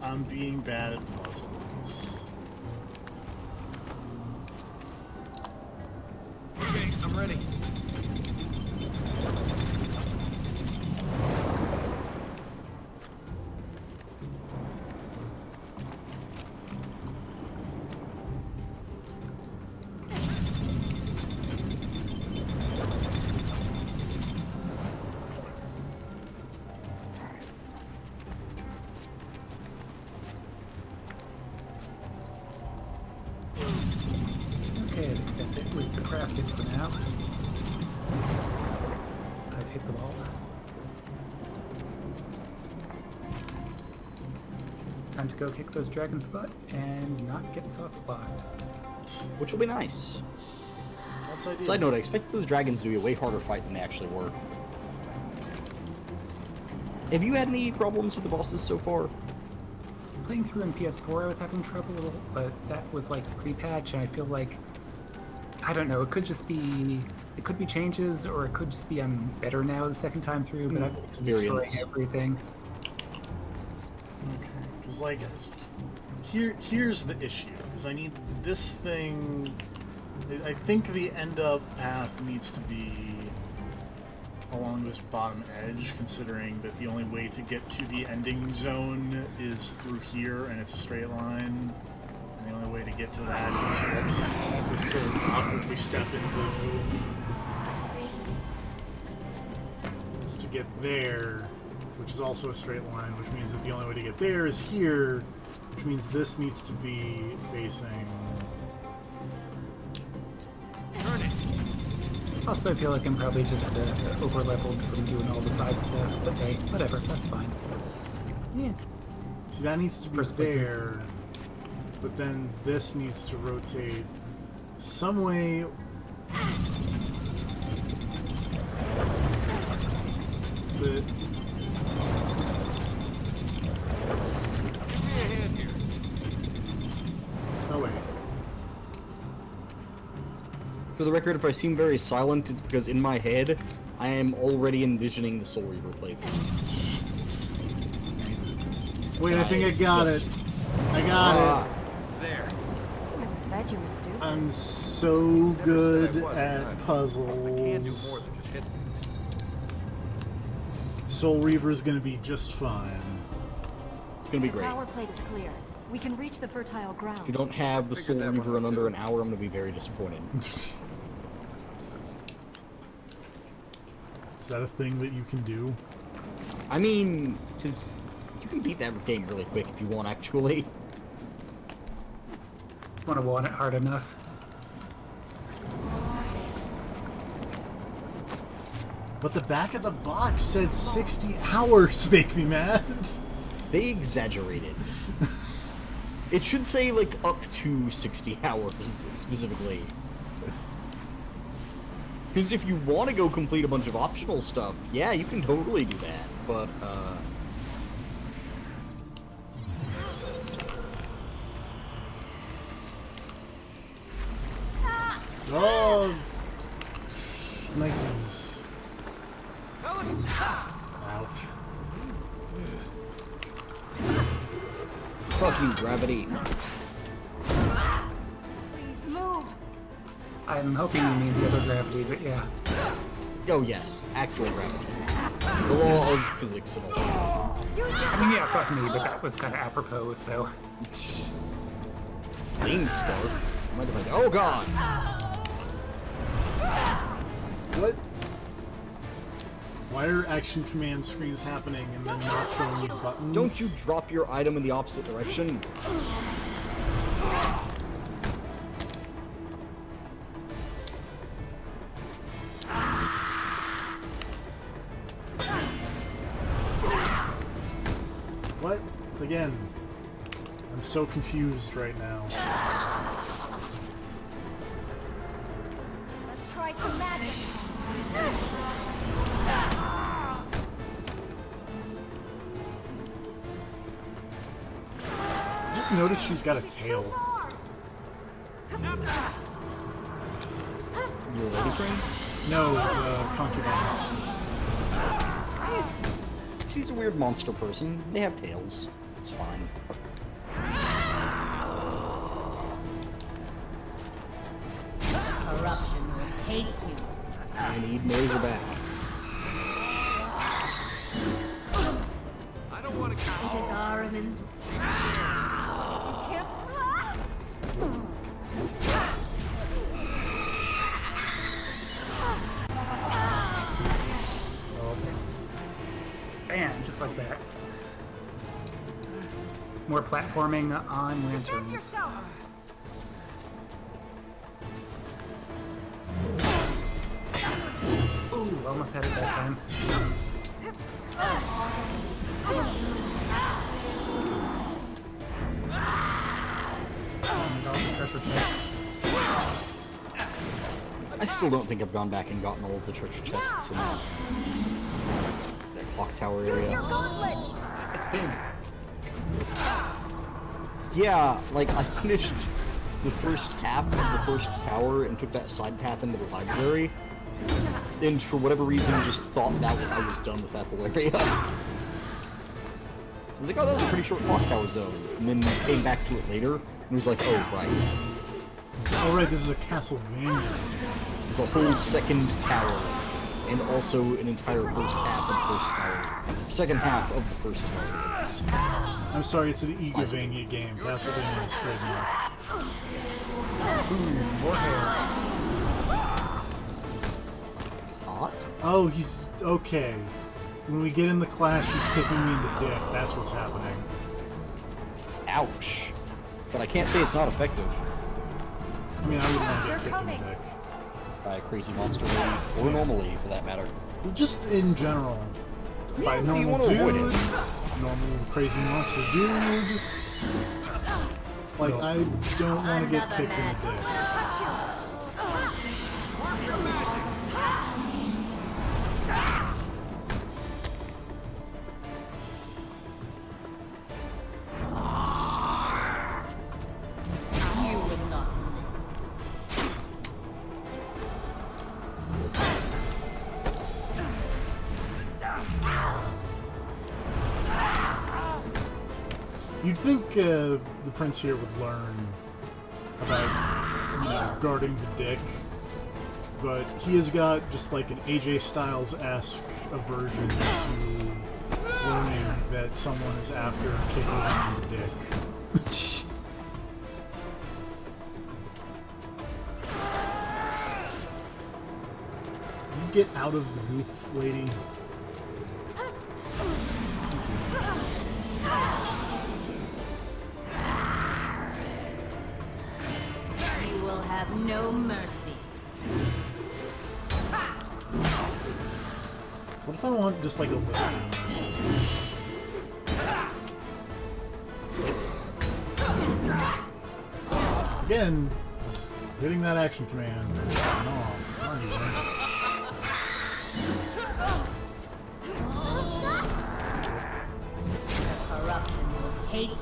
I'm being bad at puzzles. Okay, I'm ready. distracted for now. I've hit the ball. Time to go kick those dragons' butt and not get soft locked. Which will be nice. That's ideal. Side note, I expected those dragons to be a way harder fight than they actually were. Have you had any problems with the bosses so far? Playing through in PS4, I was having trouble, but that was like pre-patch, and I feel like, I don't know, it could be changes, or it could just be I'm better now the second time through, but I'm destroying everything. Okay, because like, here's the issue, is I need this thing, I think the end up path needs to be along this bottom edge, considering that the only way to get to the ending zone is through here, and it's a straight line. And the only way to get to that is to awkwardly step into the move. Is to get there, which is also a straight line, which means that the only way to get there is here, which means this needs to be facing... Also, I feel like I'm probably just over-leveled from doing all the side stuff, but hey, whatever, that's fine. Yeah. See, that needs to be there, but then this needs to rotate some way. But oh wait. For the record, if I seem very silent, it's because in my head, I am already envisioning the Soul Reaver playthrough. Wait, I think I got it. I got it. There. Never said you were stupid. I'm so good I wasn't, at I can't do more puzzles. than just hit things. Soul Reaver's gonna be just fine. It's gonna be great. Power plate is clear. We can reach the fertile ground. If you don't have the Soul Figured that Reaver one in out, under too. an hour, I'm gonna be very disappointed. Is that a thing that you can do? I mean, because you can beat that game really quick if you want, actually. Want it hard enough. But the back of the box said 60 hours. Make me mad. They exaggerated. It should say, like, up to 60 hours, specifically. Because if you want to go complete a bunch of optional stuff, yeah, you can totally do that, but, Oh, Nikes. Ouch. fuck you, gravity. Please move. I'm hoping you mean the other gravity, but yeah. Oh, yes, actual gravity. The law of physics and all. I mean, yeah, fuck me, but that was kind of apropos, so... Flame scarf? Might have like, oh god! What? Why are action command screens happening and then not showing you buttons? Don't you drop your item in the opposite direction? What? Again. I'm so confused right now. Let's try some magic. I just noticed she's got a tail. Your lady friend? No, concubine. She's a weird monster person. They have tails. It's fine. Corruption will take you. I need Razorback. I don't want to It is Ahriman's. You can't. Bam, just like that. More platforming on Protect lanterns. yourself. almost had it that time. And all the treasure chests. I still don't think I've gone back and gotten all of the treasure chests in that clock tower area. Gauntlet! It's big. Yeah, like, I finished the first half of the first tower and took that side path into the library, and for whatever reason just thought that I was done with that whole area. I was like, oh, that was a pretty short clock tower zone, and then came back to it later, and was like, oh, right. Oh, right, this is a Castlevania. There's a whole second tower, and also an entire first half of the first tower. Second half of the first tower. I'm sorry, it's an Egavania game. Castlevania is trademarked. Ooh, more hair. Hot? Oh, he's... okay. When we get in the clash, he's kicking me in the dick. That's what's happening. Ouch. But I can't say it's not effective. I mean, I wouldn't want to get kicked in the dick. By a crazy monster lady, or normally, for that matter. Just in general. By you normal wanna avoid dude. it. Normal crazy monster dude. Like, I don't want to get kicked in the dick. You will not listen. You'd think the prince here would learn about, you know, guarding the dick, but he has got just like an AJ Styles-esque aversion to learning that someone is after kicking him in the dick. You get out of the goop, lady. You will have no mercy. What if I want just like a little bit of mercy? Again, just hitting that action command. No, on you. Corruption will take you.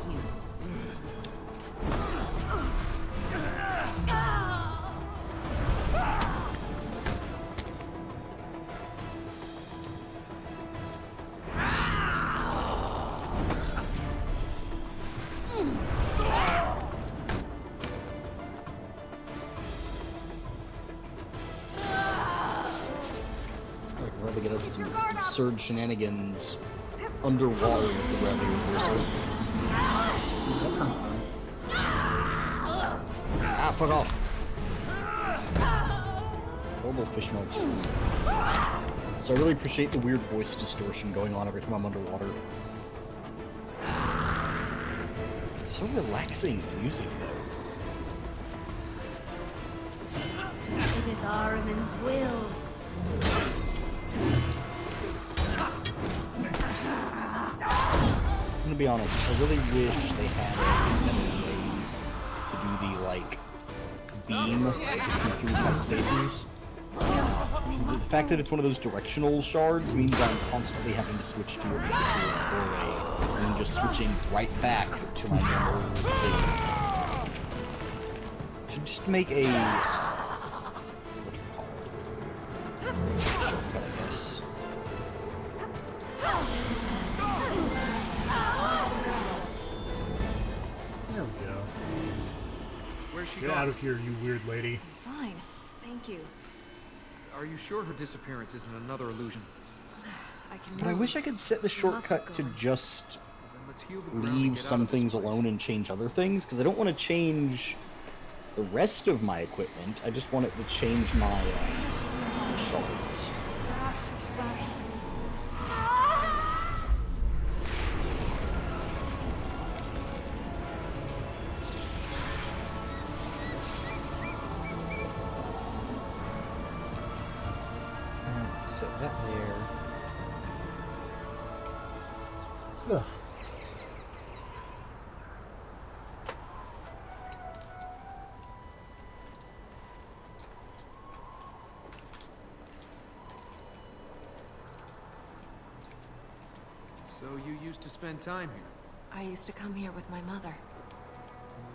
I can probably get up to some absurd shenanigans underwater with the gravity reversal. That sounds fun. Ah, fuck off! Horrible fish monsters. So I really appreciate the weird voice distortion going on every time I'm underwater. It's so relaxing, the music, though. It is Ahriman's will. I'm gonna be honest, I really wish they had a better way to do the, like, beam that gets you through tight spaces. Because the fact that it's one of those directional shards means I'm constantly having to switch to it between a doorway, and then just switching right back to my normal placement. Should just make a... whatchamacallit? Shortcut, I guess. There we go. Where's she Get gone? out of here, you weird lady. Fine. Thank you. Are you sure her disappearance isn't another illusion? I can But I move. wish I could set the She must have shortcut to gone. just Then let's heal the ground and leave get out some of this things place. alone and change other things, because I don't want to change the rest of my equipment. I just want it to change my shards. set that there. Ugh. So you used to spend time here? I used to come here with my mother.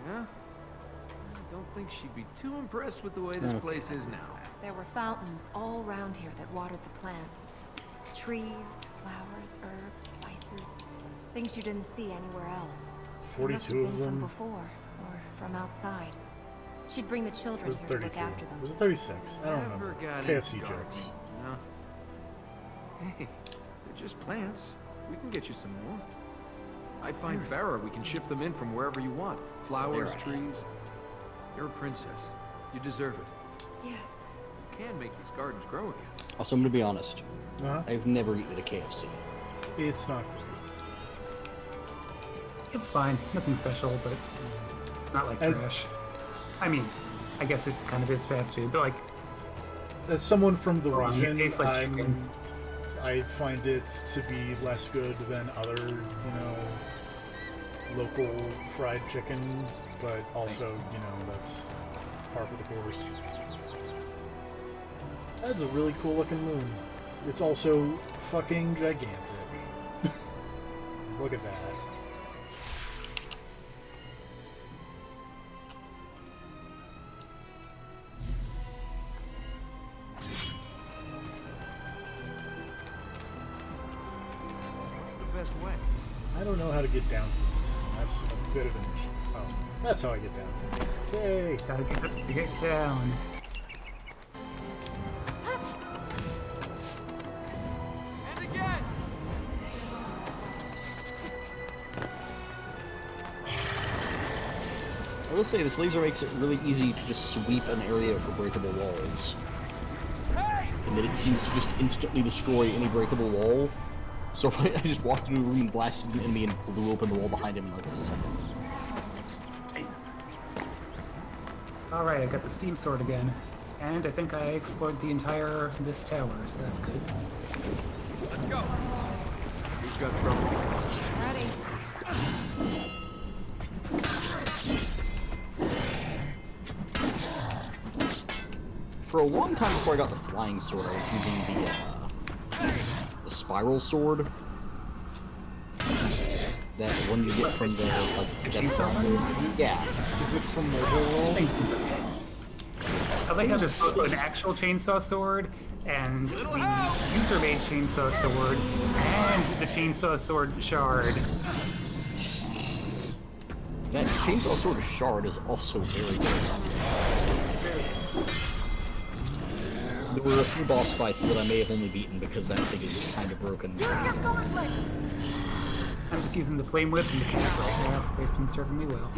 Yeah? I don't think she'd be too impressed with the way this place is now. There were fountains all around here that watered the plants. Trees, flowers, herbs, spices. Things you didn't see anywhere else. They must 42 have of been them. from before, or from outside. She'd bring the children Was it here to look 32? after them. Was it 36? I don't Never remember. got KFC into jokes. gardening, you know? Hey, they're just plants. We can get you some more. I find Farah, we can ship them in from wherever you want. Flowers, trees. You're a princess. You deserve it. Yes. You can make these gardens grow again. Also, I'm gonna be honest. Uh-huh. I've never eaten at a KFC. It's not great. It's fine. Nothing special, but it's not like trash. I mean, I guess it kind of is fast food, but like... As someone from the Well, it region, tastes like chicken. I find it to be less good than other, you know, local fried chicken, but also, you know, that's par for the course. That's a really cool looking moon. It's also fucking gigantic. Look at that. What's the best way? I don't know how to get down from here. That's a bit of an issue. Oh, that's how I get down from here. Yay! Gotta get down. And again! I will say this laser makes it really easy to just sweep an area for breakable walls. And that it seems to just instantly destroy any breakable wall. So if I just walked into a room, blasted an enemy, and blew open the wall behind him in like a second. Nice. Alright, I got the steam sword again. And I think I explored the entire this tower, so that's good. Let's go! Who's got trouble? Ready. For a long time before I got the flying sword, I was using the spiral sword. That one you get from the death one. Yeah. Is it from Mojo World? I like how there's both an actual chainsaw sword and the user-made chainsaw sword and the chainsaw sword shard. That chainsaw sword shard is also very good. There were a few boss fights that I may have only beaten because that thing is kind of broken. I'm just using the flame whip and the cat right now. They've been serving me well.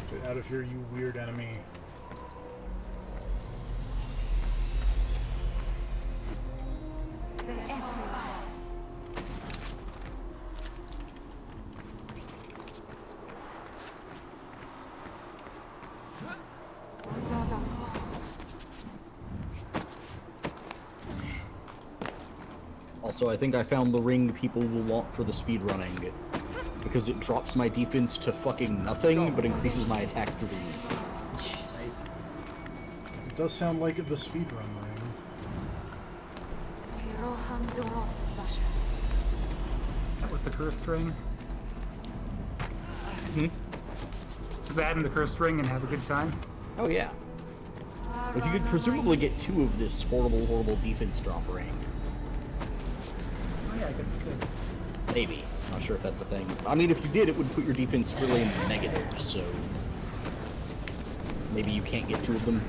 Get out of here, you weird enemy. Also, I think I found the ring people will want for the speedrunning. Because it drops my defense to fucking nothing, but increases my attack through the roof. It does sound like the speedrun ring. That with the cursed ring. Just that and the cursed ring and have a good time. Oh yeah. But you could presumably get 2 of this horrible, horrible defense drop ring. Oh yeah, I guess you could. Maybe. Not sure if that's a thing. I mean, if you did, it would put your defense really in the negative, so... Maybe you can't get 2 of them.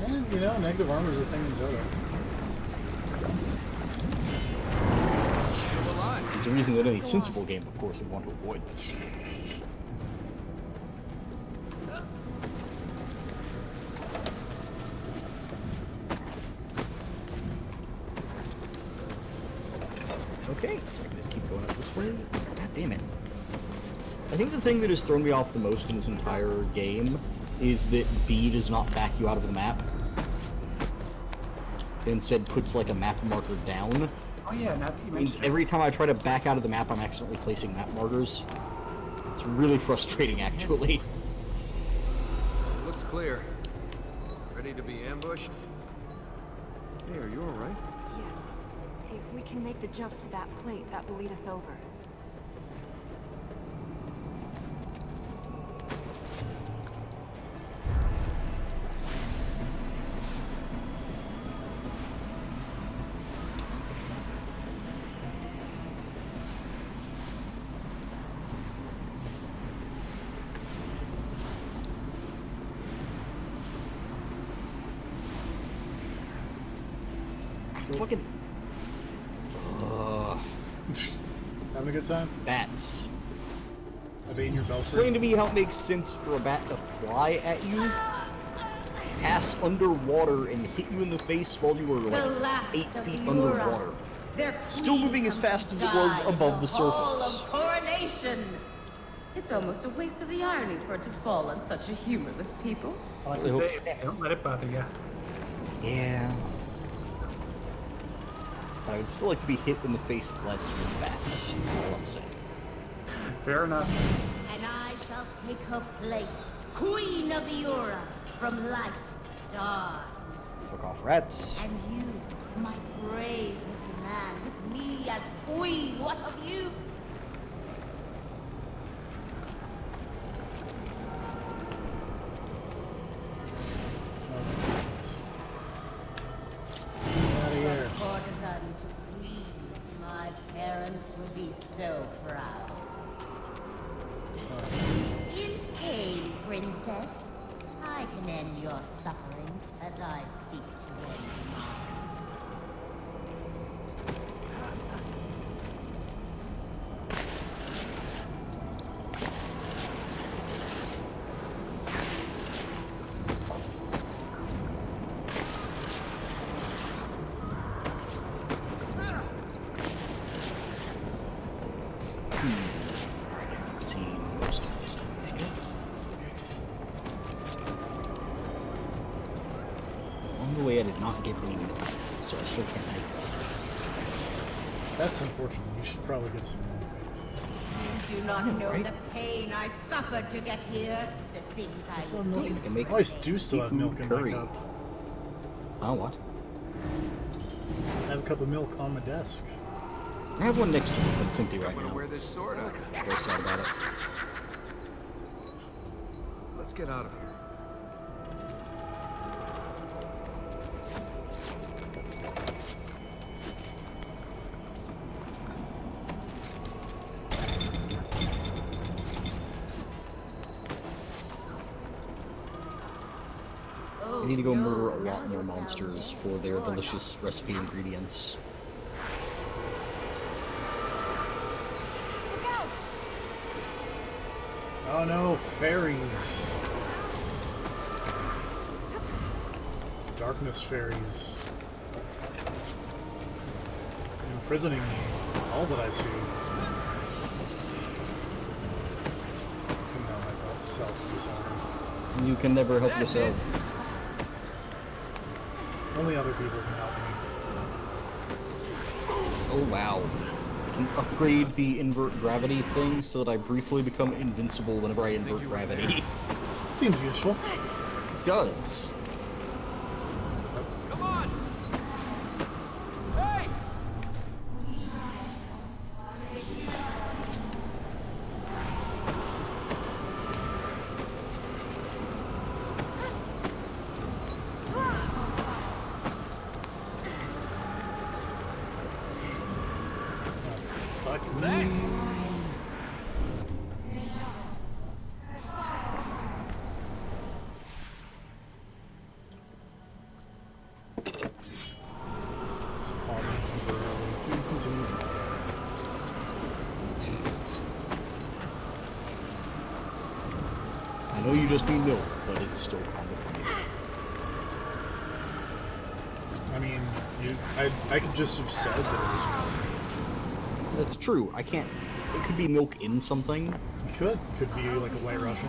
And, you know, negative armor is a thing in Dota. It's the reason that any sensible game, of course, would want to avoid it. Okay, so I can just keep going up this way. God damn it. I think the thing that has thrown me off the most in this entire game is that B does not back you out of the map. It instead puts like a map marker down. Oh yeah, now that you Means mention every time I try to back out of the map, I'm accidentally placing map markers. It's really frustrating, actually. Looks clear. Ready to be ambushed? Hey, are you alright? Yes. If we can make the jump to that plate, that will lead us over. Fucking Having a good time? bats. Evading your belfry. Explain to me how it makes sense for a bat to fly at you, pass underwater, and hit you in the face while you were The like last 8 of feet Yura. underwater. Their Still queen moving as comes fast to as it was die above the hall surface. of coronation. It's almost a waste of the irony for it to fall on such a humorless people. all I I can hope- say is don't let it bother you. Yeah. But I would still like to be hit in the face less with bats, is all I'm saying. Fair enough. And I shall take her place, Queen of the Yura, from light to dark. Fuck off, rats. And you, my brave little man, with me as queen, what of you? Out of here. Courtesan to queen, my parents would be so proud. In pain, princess. I can end your suffering as I seek to end mine. Alright, I haven't seen most of those enemies yet. Along the way, I did not get any milk, so I still can't make that. That's unfortunate. You should probably get some milk. You do not know right? the pain I suffered to get here, the things I Some would milk. do I can to make Oh, I do still have milk in my curry. cup. Oh, what? I have a cup of milk on my desk. I have one next to me, but it's empty right I'm gonna now. wear this sword out. Very sad about it. Let's get out of here. I need to go murder a lot more monsters for their delicious recipe ingredients. Oh no, fairies. Darkness fairies. Imprisoning me. All that I see. Can now my self-disarm. You can never help yourself. Only other people can help me. Oh wow. I can upgrade the invert gravity thing so that I briefly become invincible whenever I invert gravity. Seems useful. It does. Come on! Hey! Fuck me. Thanks! Pausing temporarily to continue drinking. I know you just need milk, but it's still kind of funny. I mean, I could just have said that it was milk. That's true. I can't it could be milk in something. Could be like a White Russian.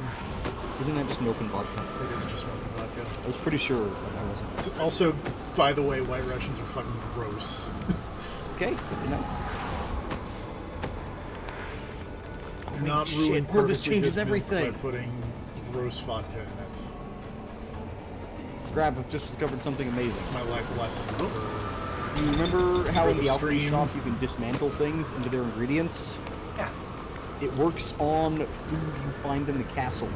Isn't that just milk and vodka? It is just milk and vodka. I was pretty sure, but I wasn't. It's also, by the way, White Russians are fucking gross. Okay, good to know. Do not shit, ruin well, this perfectly changes good milk everything. by putting gross vodka in it. Grab, I've just discovered something amazing. It's my life lesson for... You remember how For in the the alchemy stream. shop you can dismantle things into their ingredients? Yeah. It works on food you find in the castle.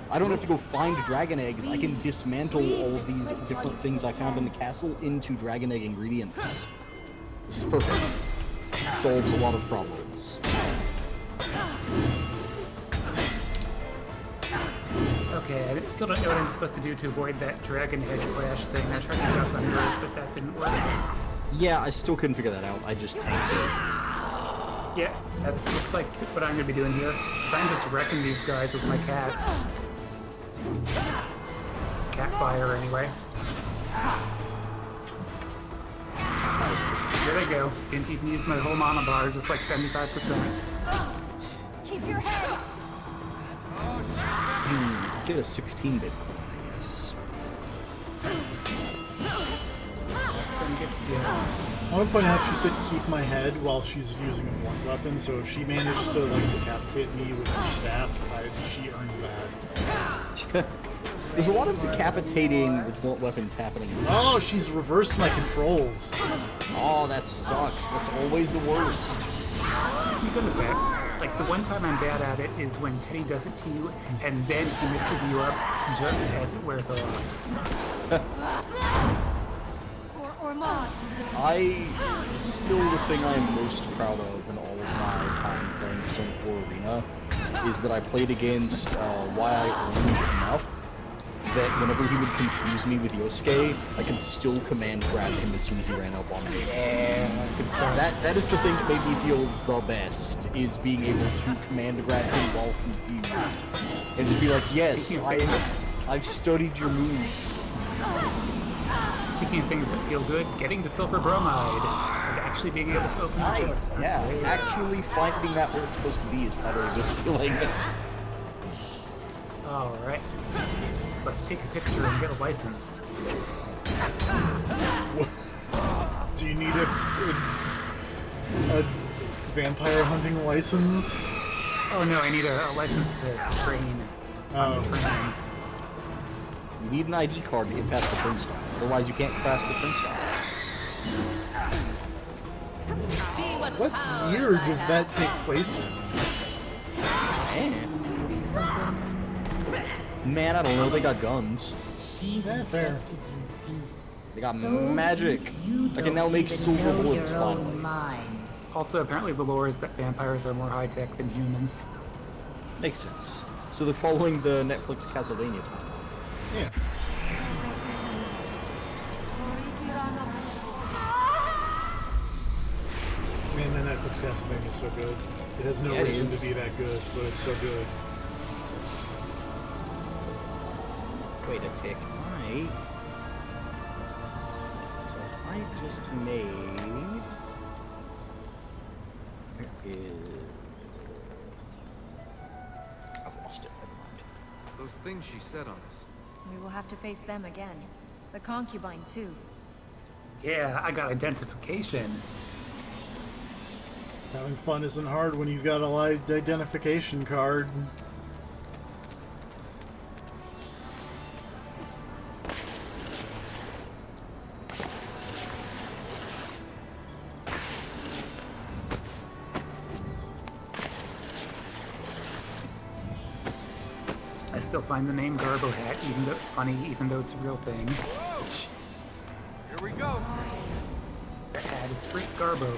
I don't have to go find dragon eggs. I can dismantle all of these different things I found in the castle into dragon egg ingredients. This is perfect. It solves a lot of problems. Okay, I still don't know what I'm supposed to do to avoid that dragon head flash thing. I tried to jump under it, but that didn't work. Yeah, I still couldn't figure that out. I just tanked it. Yeah, that looks like what I'm going to be doing here. I'm just wrecking these guys with my cats. Cat fire, anyway. There they go. Didn't even use my whole mana bar, just like 75%. Keep your head. Get a 16-bit coin, I guess. I want to point out she said keep my head while she's using a blunt weapon, so if she managed to like decapitate me with her staff, she earned that. There's a lot of decapitating with blunt weapons happening in this. Oh, she's reversed my controls. Oh, that sucks. That's always the worst. You go to bed. Like, the one time I'm bad at it is when Teddy does it to you, and then he mixes you up just as it wears off. Or Moss. Still the thing I am most proud of in all of my time playing Persona 4 Arena is that I played against Why Orange enough that whenever he would confuse me with Yosuke, I could still command grab him as soon as he ran up on me. That is the thing that made me feel the best, is being able to command grab him while confused. And just be like, yes, I've studied your moves. Speaking of things that feel good, getting to silver bromide and actually being able to open the door. Nice, yeah. Actually finding that where it's supposed to be is probably a good feeling. Alright. Let's take a picture and get a license. Do you need a vampire hunting license? Oh no, I need a license to train. Oh. You need an ID card to get past the turnstile. Otherwise, you can't pass the turnstile. What year does that take place in? Man, I don't know. They got guns. Yeah, fair. They got magic. I can now make silver bullets finally. Also, apparently the lore is that vampires are more high-tech than humans. Makes sense. So they're following the Netflix Castlevania timeline. Yeah. Man, the Netflix Castlevania is so good. It has no reason to be that good, but it's so good. Wait a tick. So if I just made... Where is... I've lost it. Never mind. Those things she said on us. We will have to face them again. The concubine, too. Yeah, I got identification. Having fun isn't hard when you've got a live identification card. I still find the name Garbo Hat even though it's a real thing. Here we go. The hat is straight Garbo.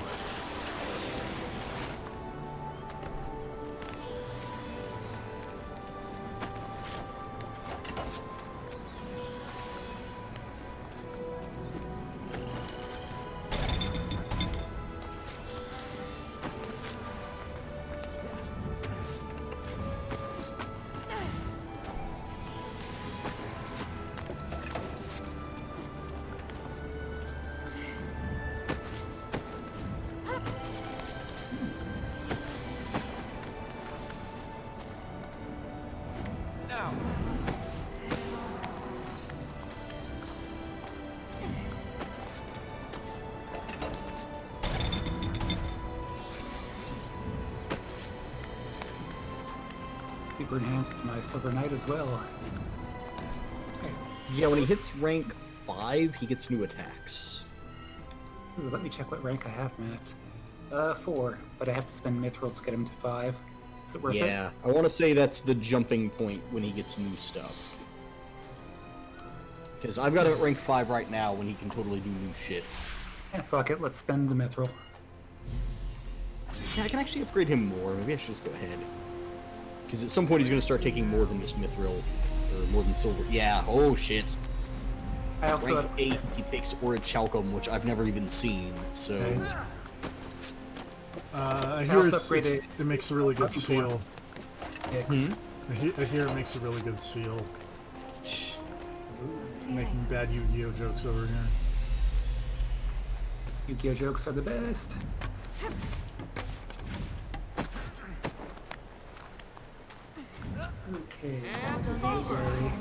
super enhanced my Silver Knight as well. Yeah, when he hits rank 5, he gets new attacks. Ooh, let me check what rank I have him at. 4, but I have to spend Mithril to get him to 5. Is it worth it? Yeah, I want to say that's the jumping point when he gets new stuff. Because I've got him at rank 5 right now when he can totally do new shit. Yeah, fuck it, let's spend the Mithril. Yeah, I can actually upgrade him more. Maybe I should just go ahead. Because at some point he's going to start taking more than just Mithril. Or more than silver. Yeah, oh shit. I also Rank 8, he takes Orichalcum, which I've never even seen, so... Okay. I hear also it upgraded makes a really good Lucky seal. X. I hear it makes a really good seal. Making bad Yu-Gi-Oh jokes over here. Yu-Gi-Oh jokes are the best. Okay. Blueberry.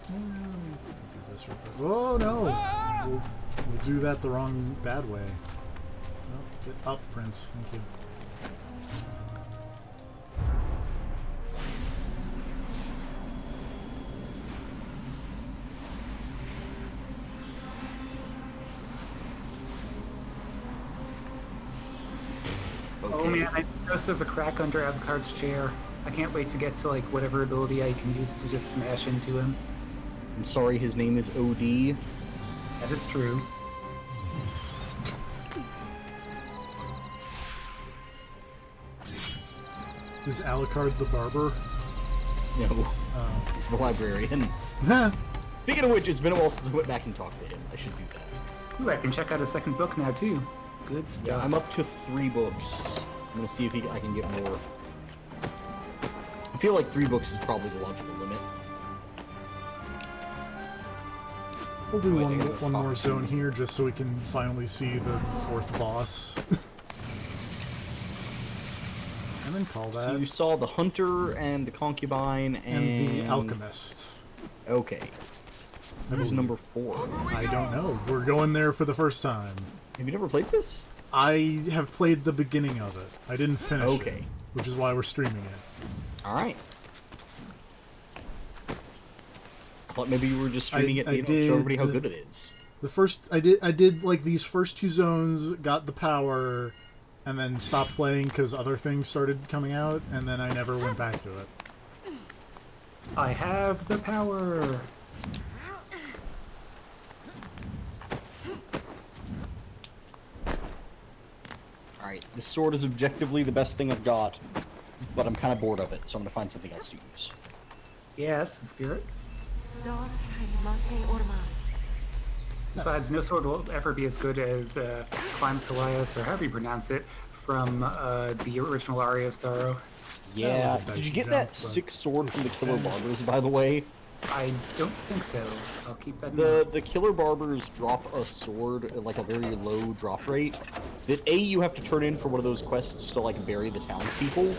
Do this real quick. Oh no! We'll do that the wrong bad way. No, get up, Prince. Thank you. Oh man, I noticed there's a crack under Alucard's chair. I can't wait to get to like whatever ability I can use to just smash into him. I'm sorry, his name is OD. That is true. Is Alucard the barber? No, he's the librarian. Speaking of which, it's been a while since I went back and talked to him. I should do that. Ooh, I can check out a second book now too. Good Yeah, stuff. I'm up to 3 books. I'm gonna see if I can get more. I feel like 3 books is probably the logical limit. We'll do Oh, I think I'm one gonna more talk zone here just so we can finally see the 4th boss. And then call that. So you saw the Hunter and the Concubine and the Alchemist. Okay. Who's number 4? I don't know. We're going there for the first time. Have you never played this? I have played the beginning of it. I didn't finish it, Okay. which is why we're streaming it. Alright. I thought maybe you were just streaming it to did show everybody how good it is. The first I did like these first 2 zones, got the power, and then stopped playing because other things started coming out, and then I never went back to it. I have the power. Alright, this sword is objectively the best thing I've got, but I'm kind of bored of it, so I'm going to find something else to use. Yeah, that's the spirit. Besides, no sword will ever be as good as Climb Solias, or however you pronounce it, from the original Aria of Sorrow. Yeah, was a did you dicey get jump, that but 6 sword from the Killer Barbers, by the way? I don't think so. I'll keep that in mind. The Killer Barbers drop a sword at like a very low drop rate that A, you have to turn in for one of those quests to like bury the townspeople.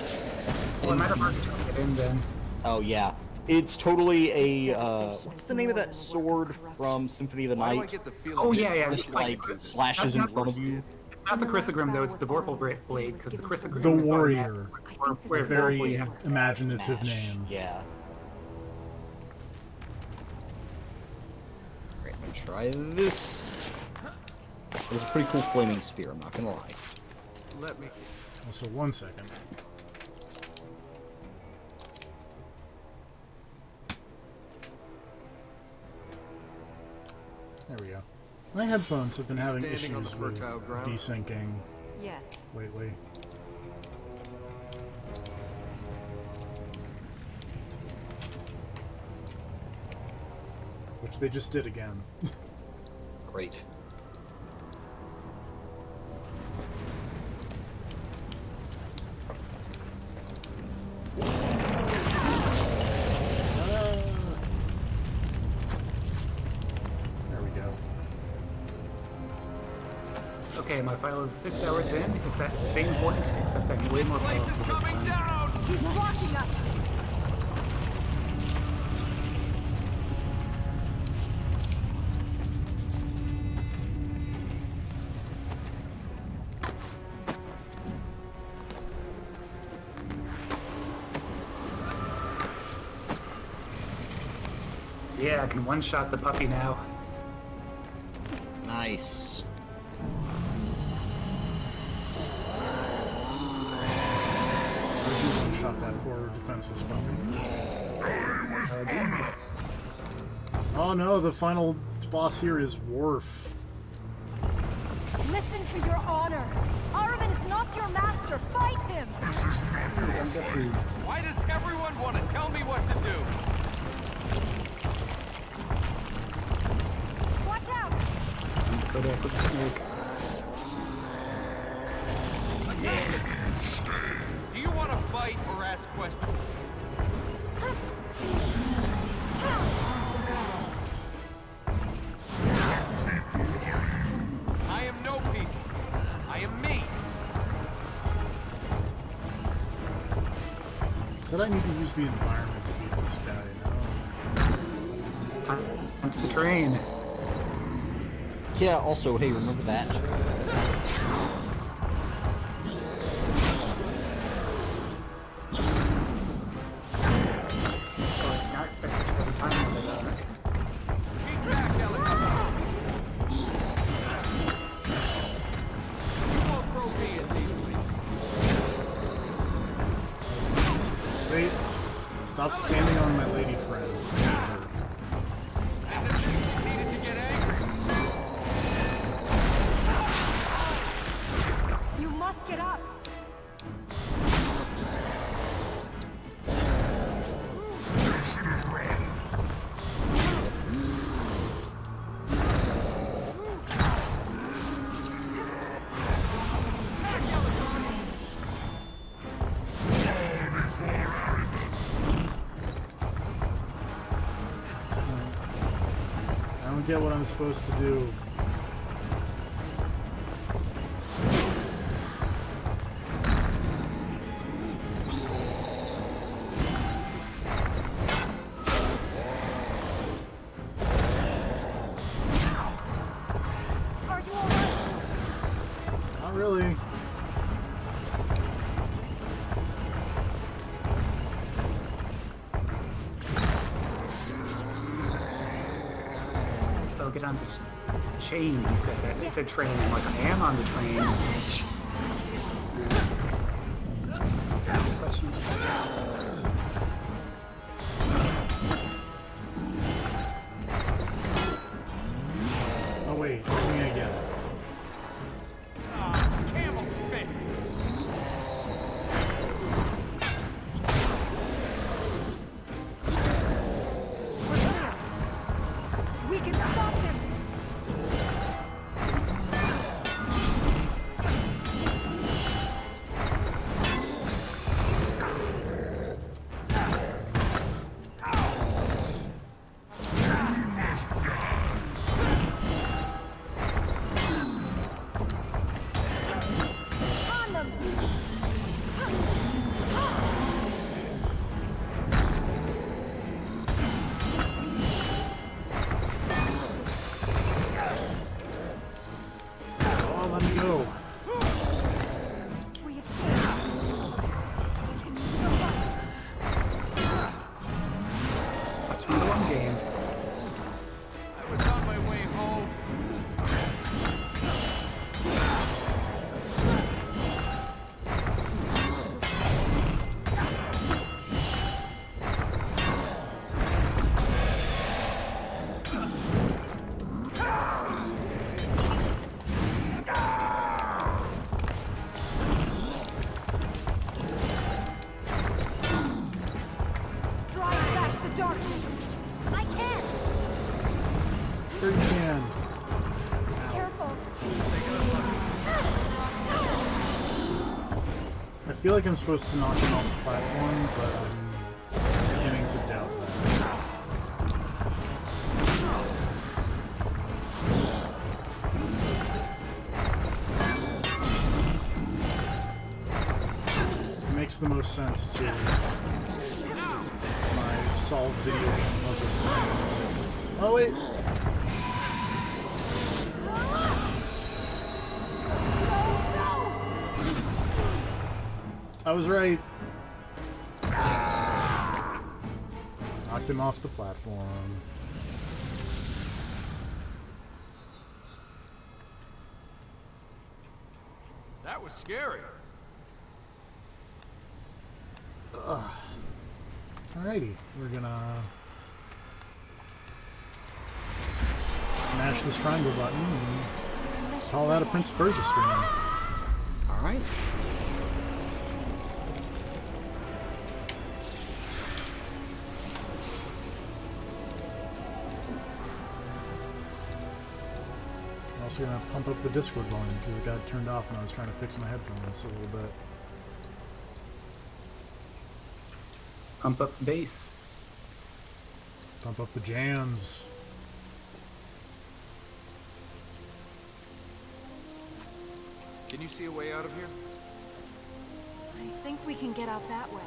Well, I might have already took it in then. Oh yeah. It's totally a, what's the name of that sword from Symphony of the Why do I Night? get the feeling Oh yeah, it's yeah. That It's like slashes in not front of you. not the Chrysogrim though. It's the Vorpal Blade, because the Chrysogrim The is Warrior. where Very Vorpal, yeah. imaginative Mash. name. Yeah. Alright, I'm gonna try this. It's a pretty cool flaming spear, I'm not gonna lie. Let me. Also, 1 second. There we go. My headphones have been having Standing on the issues with fertile ground? desyncing Yes. lately. Which they just did again. Great. There we go. Okay, my file is 6 hours in. It's at the same point, except I'm way more Place is powerful this coming time. down! He's watching us. Yeah, I can one-shot the puppy now. Nice. How'd you one-shot that poor defenseless puppy? Oh no, the final boss here is Worf. Listen to your honor. Armin is not your master. Fight him. Why does everyone want to tell me what to do? Watch out. Go back with the snake. Do you want to fight or ask questions? I am no people. I am me. Said I need to use the environment to beat this guy. Onto the train. Yeah, also, hey, remember that? Not expect this every time. Keep back, helicopter. You won't throw me as easily. Wait, stop standing on my lady friend. Is it needed to get angry? You must get up. I don't get what I'm supposed to do. Are you all right? Not really. Oh, get on this chain, he said. I said train. I'm like, I am on the train. Question. Oh wait, let me again. Camel spit. We can stop him. On them. Oh, let me go. We escaped. Can you still fight? That's from the one game. I was on my way home. Drive back the darkness. I can't. Sure you can. Careful. I feel like I'm supposed to knock him off the platform, but I'm beginning to doubt that. It makes the most sense to my solved video game puzzle. Oh wait! I was right. Knocked him off the platform. was scary. Alrighty, we're gonna mash this triangle button and call that a Prince of Persia stream. All right. I'm also gonna pump up the Discord volume because it got turned off when I was trying to fix my headphones a little bit. Pump up the bass. Pump up the jams. Can you see a way out of here? I think we can get out that way.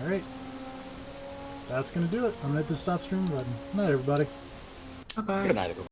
Alright. That's gonna do it. I'm gonna hit the stop stream button. Good night, everybody. Bye-bye. Good night, everyone.